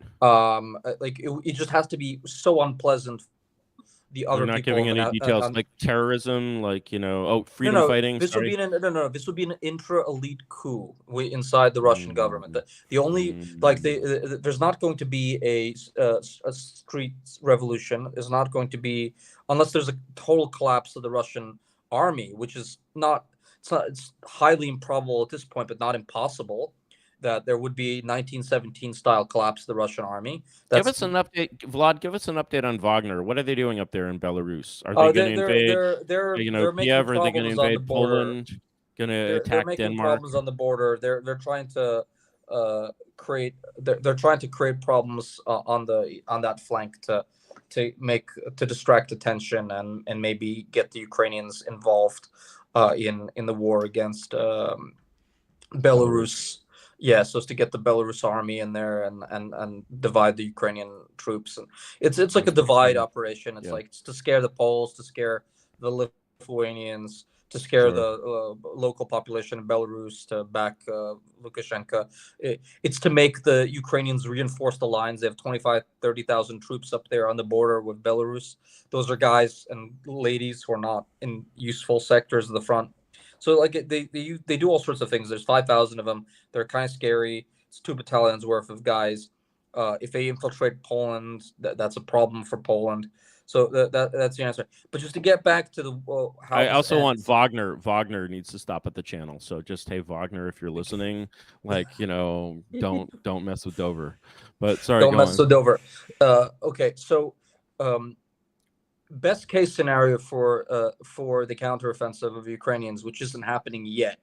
It just has to be so unpleasant. The other They're not people giving any details, like terrorism, like freedom fighting. This would be This would be an intra-elite coup inside the Russian government. The only there's not going to be a street revolution. There's not going to be, unless there's a total collapse of the Russian army, which is not. It's highly improbable at this point, but not impossible, that there would be 1917 style collapse of the Russian army. Give us an update, Vlad. Give us an update on Wagner. What are they doing up there in Belarus? Are they going to invade? They're Kiev? Are they going to invade Poland? Going to attack They're making Denmark? problems on the border. They're trying to create. They're trying to create problems on that flank to distract attention and maybe get the Ukrainians involved in the war against Belarus. Yeah, so as to get the Belarus army in there and divide the Ukrainian troops, and it's like a divide operation. It's like to scare the Poles, to scare the Lithuanians, to scare the local population of Belarus to back Lukashenko. It's to make the Ukrainians reinforce the lines. They have 25,000-30,000 troops up there on the border with Belarus. Those are guys and ladies who are not in useful sectors of the front. So they do all sorts of things. There's 5,000 of them. They're kind of scary. It's 2 battalions worth of guys. If they infiltrate Poland, that's a problem for Poland. So that's the answer. But just to get back to the how I also want Wagner. Wagner needs to stop at the channel. So just, hey, Wagner, if you're listening, don't mess with Dover. But sorry, don't mess with Dover. Okay, so. Best case scenario for the counteroffensive of the Ukrainians, which isn't happening yet,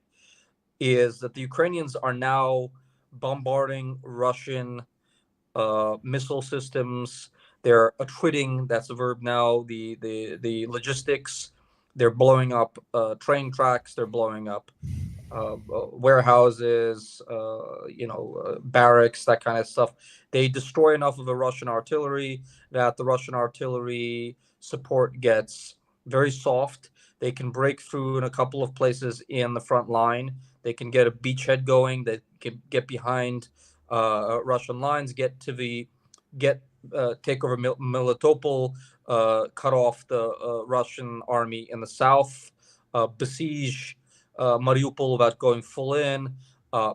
is that the Ukrainians are now bombarding Russian missile systems. They're attriting, that's a verb now, the logistics. They're blowing up train tracks. They're blowing up warehouses, barracks, that kind of stuff. They destroy enough of the Russian artillery that the Russian artillery support gets very soft. They can break through in a couple of places in the front line. They can get a beachhead going. They can get behind Russian lines, take over Melitopol, cut off the Russian army in the south, besiege Mariupol without going full in,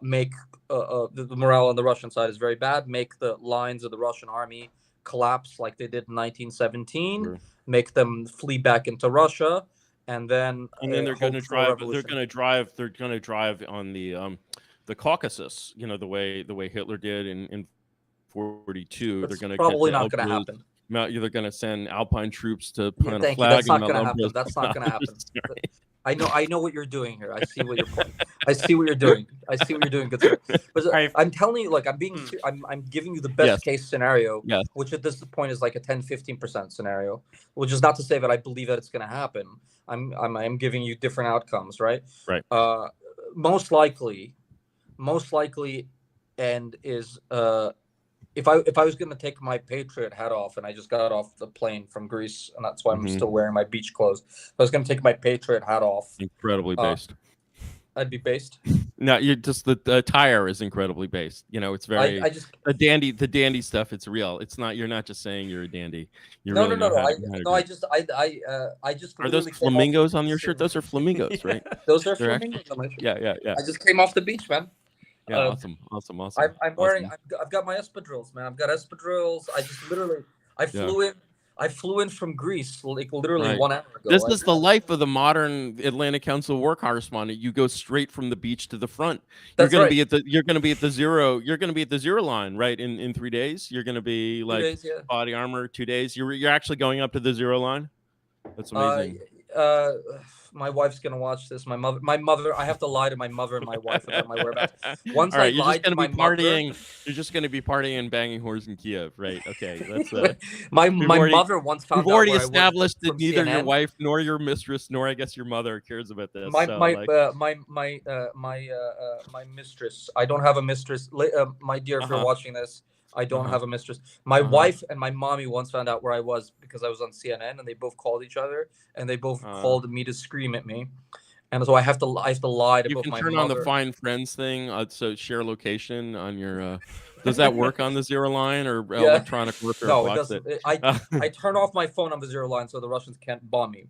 make the morale on the Russian side is very bad, make the lines of the Russian army collapse like they did in 1917, make them flee back into Russia, and then they're going to drive. They're going to drive on the Caucasus. The way Hitler did in 42. That's probably not going to happen. They're going to send Alpine troops to plant a flag. That's not going to happen. That's not going to happen. I know what you're doing here. I see what you're doing. I see what you're doing. Good sir. But I'm telling you, I'm giving you the best case scenario, which at this point is like a 10-15% scenario, which is not to say that I believe that it's going to happen. I'm giving you different outcomes, right? Right. Most likely, and is if I was going to take my Patriot hat off, and I just got off the plane from Greece, and that's why I'm still wearing my beach clothes. If I was going to take my Patriot hat off, incredibly based. I'd be based. No, you're just the attire is incredibly based. It's very the dandy stuff. It's real. It's not. You're not just saying you're a dandy. No. I just. Are those flamingos on your shirt? Those are flamingos, right? Those are flamingos on my shirt. Yeah. I just came off the beach, man. Yeah, awesome. I'm wearing. I've got my espadrilles, man. I've got espadrilles. I flew in from Greece literally 1 hour ago. This is the life of the modern Atlantic Council war correspondent. You go straight from the beach to the front. You're going to be at the zero. You're going to be at the zero line, right? In 3 days, you're going to be body armor. 2 days. You're actually going up to the zero line. That's amazing. My wife's gonna watch this. My mother. I have to lie to my mother and my wife about my whereabouts. Once All right, I you're just lied to gonna be my mother. partying. You're just gonna be partying and banging whores in Kiev, right? Okay, that's my already- mother once found we've out already where I was established that from neither your CNN. wife nor your mistress nor I guess your mother cares about this. My so, my like, my mistress. I don't have a mistress. My dear, if you're watching this, I don't have a mistress. My wife and my mommy once found out where I was because I was on CNN, and they both called each other, and they both called me to scream at me, and so I have to lie to you both can my turn mother. on the find friends thing, so share location on your. Does that work on the zero line or electronic warfare? No, it doesn't. I turn off my phone on the zero line so the Russians can't bomb me.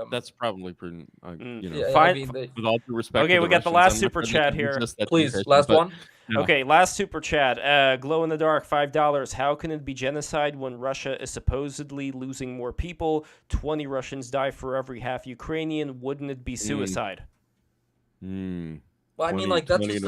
That's probably prudent. You know, with all due respect. Okay, we got the last super chat here. Please, last one. No. Okay, last super chat. Glow in the dark, $5. How can it be genocide when Russia is supposedly losing more people? 20 Russians die for every half Ukrainian. Wouldn't it be suicide? Well, I mean, like that's just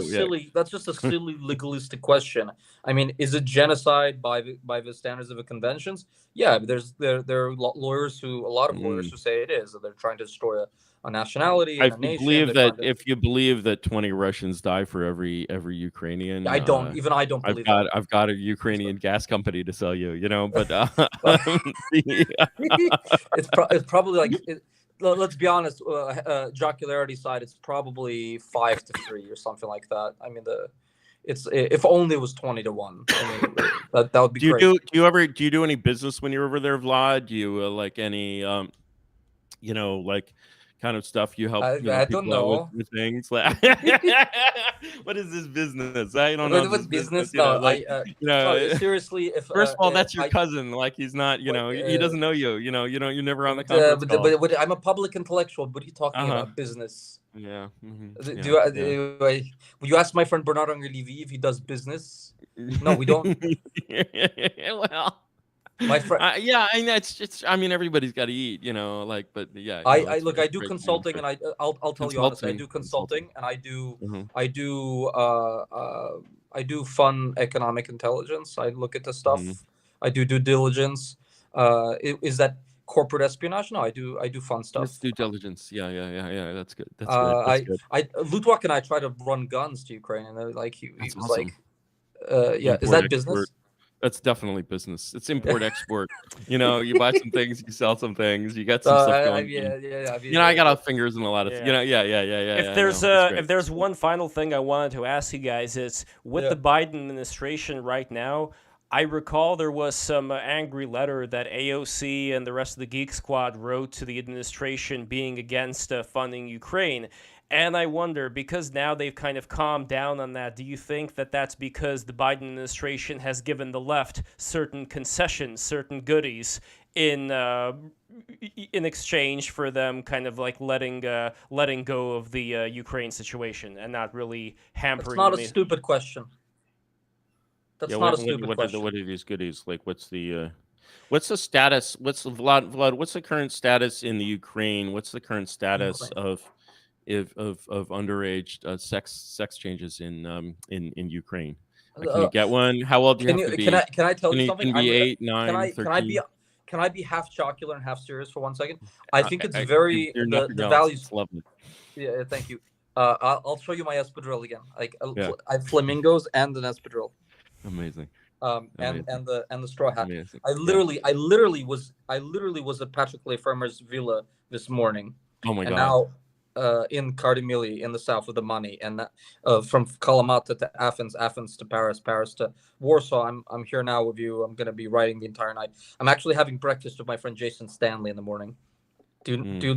a silly legalistic question. I mean, is it genocide by the standards of the conventions? Yeah, there are lawyers a lot of lawyers who say it is. That they're trying to destroy a nationality and a nation. If you believe that 20 Russians die for every Ukrainian, I don't believe that. I've got a Ukrainian gas company to sell you. You know, but it's probably like. Let's be honest. Jocularity side, it's probably 5-3 or something like that. I mean, if only it was 20-1. I mean, that would be great. Do you do any business when you're over there, Vlad? Do you like any like kind of stuff you help? I don't know. With things like what is this business? I don't know. What's business? Seriously, if first of all, that's your cousin. Like he's not, he doesn't know you. You're never on the conference call. But I'm a public intellectual. What are you talking about? Business? Yeah. Would you ask my friend Bernard Angelivi if he does business? No, we don't. Well. My friend, I know it's. I mean, everybody's got to eat, but yeah. I do consulting, and I'll tell you honestly, I do consulting, and I do fun economic intelligence. I look at the stuff. I do due diligence. Is that corporate espionage? No, I do fun stuff. That's due diligence. Yeah. That's good. That's good. Lutwak and I try to run guns to Ukraine, and like he was awesome. Is that business? That's definitely business. It's import export. You buy some things, you sell some things, you get some stuff going. I got off fingers in a lot of. If there's one final thing I wanted to ask you guys is with the Biden administration right now. I recall there was some angry letter that AOC and the rest of the Geek Squad wrote to the administration being against funding Ukraine. And I wonder, because now they've kind of calmed down on that, do you think that that's because the Biden administration has given the left certain concessions, certain goodies in exchange for them kind of like letting go of the Ukraine situation and not really hampering? It's not a stupid question. That's not a stupid question. What are these goodies? Like, what's the status? What's Vlad? What's the current status in the Ukraine? What's the current status of underage sex changes in Ukraine? Can you get one? How old do you have to be? Can I tell you something? Can be 8, 9, 13? Can I be half jocular and half serious for 1 second? I think it's very the values. Lovely. Yeah, thank you. I'll show you my espadrille again. I have flamingos and an espadrille. Amazing. And the straw hat. Amazing. I literally was at Patrick Lefremer's villa this morning. Oh my god! Now in Kardamili in the south of the money, and from Kalamata to Athens to Paris to Warsaw. I'm here now with you. I'm gonna be writing the entire night. I'm actually having breakfast with my friend Jason Stanley in the morning. Do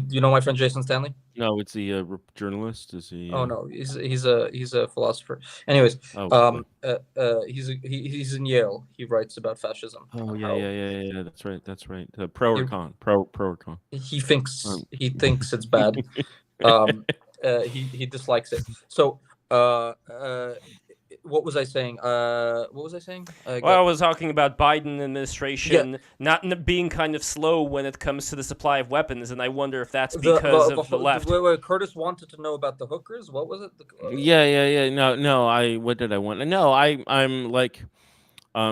you know my friend Jason Stanley? No, it's the journalist. Is he? Oh no, he's a philosopher. Anyways, he's in Yale. He writes about fascism. Oh yeah. That's right. Pro or con? Pro or con? He thinks it's bad. He dislikes it. So what was I saying? I was talking about Biden administration not being kind of slow when it comes to the supply of weapons, and I wonder if that's because of the left. Wait, Curtis wanted to know about the hookers. What was it? Yeah. No. What did I want? No, I'm like, Sex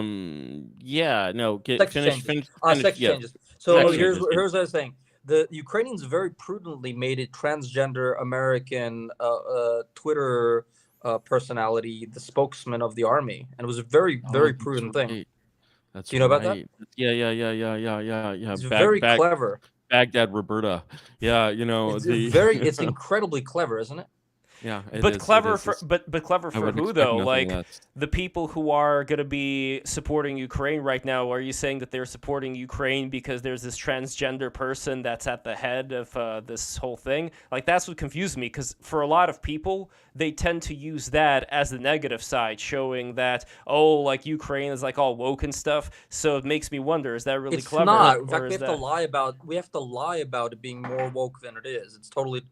changes. So here's what I was saying. the Ukrainians very prudently made a transgender American Twitter personality the spokesman of the army, and it was a very, very prudent thing. That's Do you know about that? Yeah. It's very clever. Baghdad Roberta. Yeah, It's incredibly clever, isn't it? Yeah, but clever for who though? Like less. The people who are going to be supporting Ukraine right now. Are you saying that they're supporting Ukraine because there's this transgender person that's at the head of this whole thing? Like that's what confused me, because for a lot of people, they tend to use that as the negative side, showing that like Ukraine is like all woke and stuff. So it makes me wonder: is that really it's clever? Not. In fact, we have to lie about it being more woke than it is. It's totally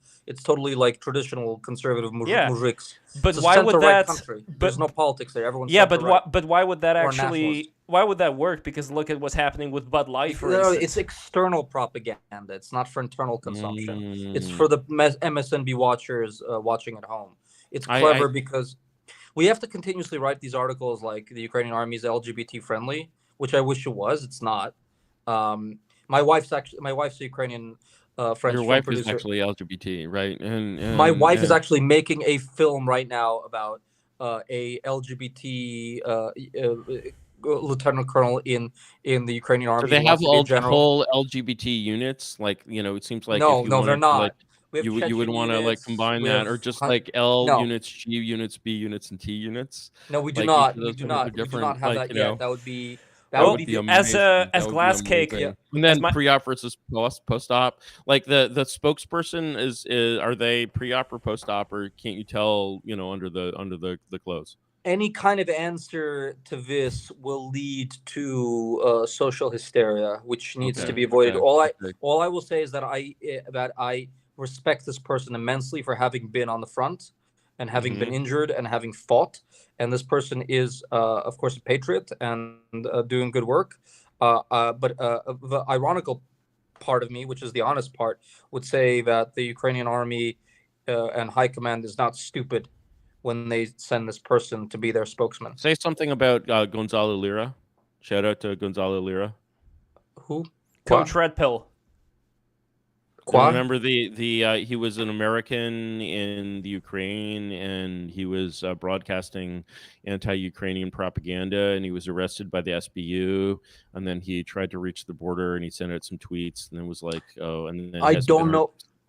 like traditional conservative mujiks. But why would that? Country. There's no politics there. Everyone's but why would that actually? Why would that work? Because look at what's happening with Bud Light, for instance. It's external propaganda. It's not for internal consumption. It's for the MSNB watchers watching at home. It's clever because we have to continuously write these articles like the Ukrainian army is LGBT friendly, which I wish it was. It's not. My wife's a Ukrainian French. Your wife producer. is actually LGBT, right? And my wife is actually making a film right now about a LGBT lieutenant colonel in the Ukrainian army. Do they have whole LGBT units? Like, it seems like no, they're not. Like, you would want to like combine that, or just like units, G units, B units, and T units. No, we do not. We do not have that yet. That would be. That would be as Glass Cake, and then pre-op versus post-op. Like the spokesperson is are they pre-op or post-op, or can't you tell? Under the clothes. Any kind of answer to this will lead to social hysteria, which needs to be avoided. All I will say is that I respect this person immensely for having been on the front and having been injured and having fought. And this person is, of course, a patriot and doing good work. But the ironical part of me, which is the honest part, would say that the Ukrainian army and high command is not stupid when they send this person to be their spokesman. Say something about Gonzalo Lira. Shout out to Gonzalo Lira. Who? Coach Red Pill. Remember he was an American in the Ukraine, and he was broadcasting anti-Ukrainian propaganda, and he was arrested by the SBU, and then he tried to reach the border, and he sent out some tweets, and it was like, and then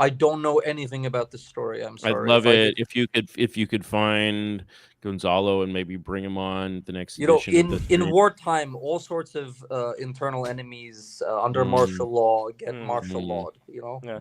I don't know anything about this story. I'm sorry. I'd love it if you could find Gonzalo and maybe bring him on the next edition. In wartime, all sorts of internal enemies under martial law get martial lawed. Yeah.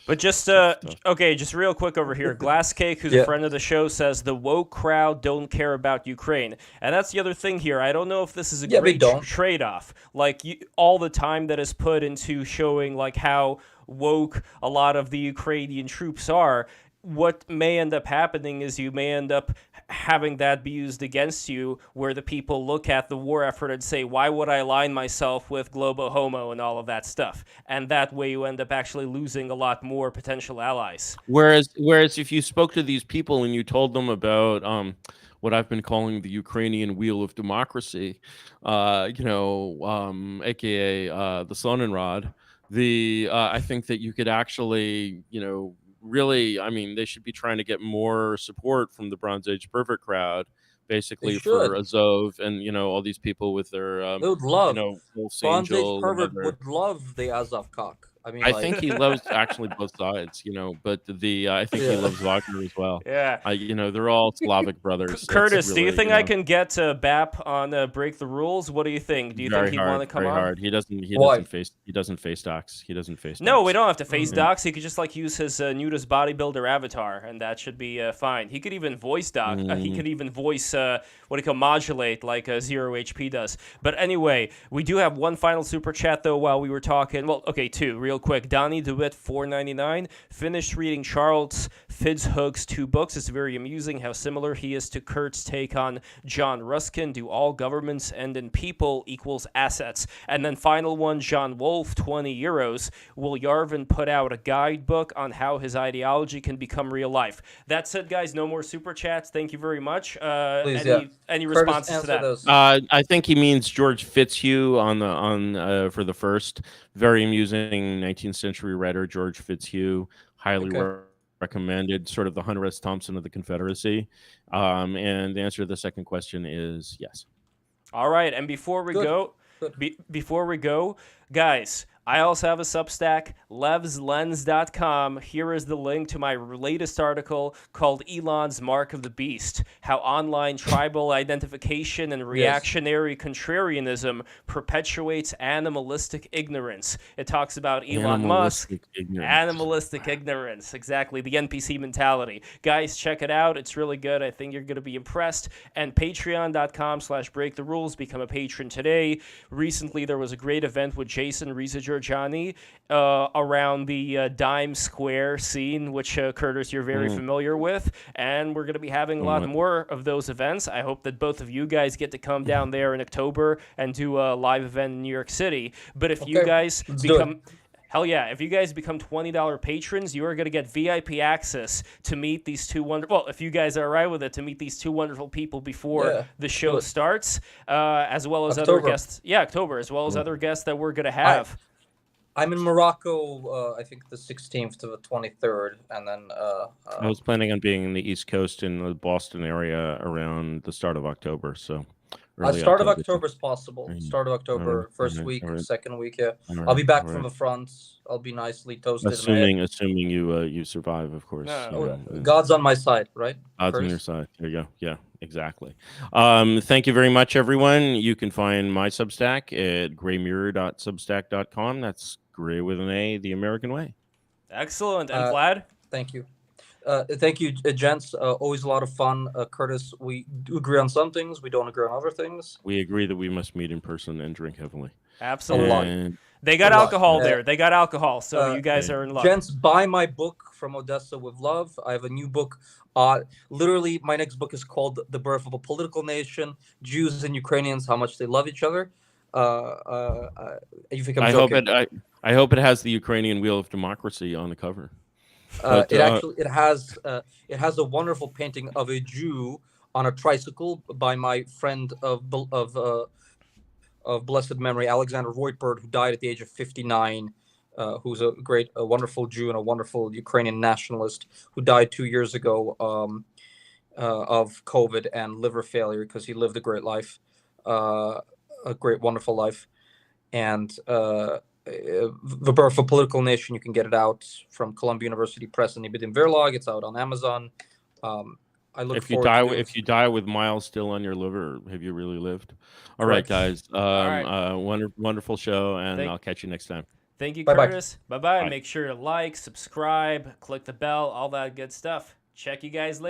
But just just real quick over here, Glass Cake, who's a friend of the show, says the woke crowd don't care about Ukraine, and that's the other thing here. I don't know if this is a great trade-off. Like all the time that is put into showing like how woke a lot of the Ukrainian troops are. What may end up happening is you may end up having that be used against you, where the people look at the war effort and say, why would I align myself with Globo Homo and all of that stuff? And that way you end up actually losing a lot more potential allies. Whereas if you spoke to these people and you told them about what I've been calling the Ukrainian wheel of democracy, aka the Sonnenrad, I think that you could actually, really, I mean, they should be trying to get more support from the Bronze Age pervert crowd, basically for Azov and all these people with their they would love Bronze Age pervert would love the Azov cock. I mean, I think he loves actually both sides, but I think he loves Wagner as well. Yeah, they're all Slavic brothers. Curtis, really, do you think I can get Bap on Break the Rules? What do you think? Do you think he'd want to come on? Hard. He doesn't face docs. He doesn't face. No, we don't have to face docs. He could just use his nudist bodybuilder avatar, and that should be fine. He could even voice doc. He could even voice modulate like Zero HP does. But anyway, we do have one final super chat though. While we were talking, well, okay, two real quick. Donnie DeWitt $4.99 finished reading Charles Fid's Hook's 2 books. It's very amusing how similar he is to Kurt's take on John Ruskin, Do All Governments End in People Equals Assets? And then final one, John Wolfe, 20 euros. Will Yarvin put out a guidebook on how his ideology can become real life? That's it, guys. No more super chats. Thank you very much. Please, any Curtis, responses to that? those. I think he means George Fitzhugh for the first. Very amusing 19th century writer, George Fitzhugh. Highly recommended, sort of the Hunter S. Thompson of the Confederacy. And the answer to the second question is yes. All right, and before we go, guys, I also have a Substack, levslens.com. Here is the link to my latest article called Elon's Mark of the Beast, How Online Tribal Identification and Reactionary Contrarianism Perpetuates Animalistic Ignorance. It talks about Elon Musk. Animalistic ignorance, exactly, the NPC mentality. Guys, check it out. It's really good. I think you're going to be impressed. And patreon.com/breaktherules. Become a patron today. Recently, there was a great event with Jason Johnny around the Dime Square scene, which Curtis, you're very familiar with, and we're going to be having a lot more of those events. I hope that both of you guys get to come down there in October and do a live event in New York City. But if you guys become... Hell yeah, if you guys become $20 patrons, you are going to get VIP access to meet these two wonderful... Well, if you guys are all right with it, to meet these two wonderful people before the show starts, as well as other guests. Yeah, October, as well as other guests that we're going to have. I'm in Morocco, I think the 16th to the 23rd, and then... I was planning on being in the East Coast in the Boston area around the start of October, so... Start of October is possible. Start of October, first week, second week, yeah. I'll be back from the front. I'll be nicely toasted. Assuming you survive, of course. God's on my side, right? God's on your side. There you go. Yeah, exactly. Thank you very much, everyone. You can find my Substack at graymirror.substack.com. That's Gray with an A, the American way. Excellent. And Vlad? Thank you. Thank you, gents. Always a lot of fun. Curtis, we do agree on some things. We don't agree on other things. We agree that we must meet in person and drink heavily. Absolutely. They got alcohol there. They got alcohol, so you guys are in luck. Gents, buy my book, From Odessa with Love. I have a new book. Literally, my next book is called The Birth of a Political Nation, Jews and Ukrainians, How Much They Love Each Other. You think I'm joking? I hope it has the Ukrainian Wheel of Democracy on the cover. It has a wonderful painting of a Jew on a tricycle by my friend of blessed memory, Alexander Voitbird, who died at the age of 59, who's a wonderful Jew and a wonderful Ukrainian nationalist who died 2 years ago of COVID and liver failure because he lived a great life, a great, wonderful life. And The Birth of a Political Nation, you can get it out from Columbia University Press and Ibidin Verlag. It's out on Amazon. I look if you die with miles still on your liver, have you really lived? All right, guys. Wonderful show, and I'll catch you next time. Thank you, Curtis. Bye-bye. Make sure to like, subscribe, click the bell, all that good stuff. Check you guys later.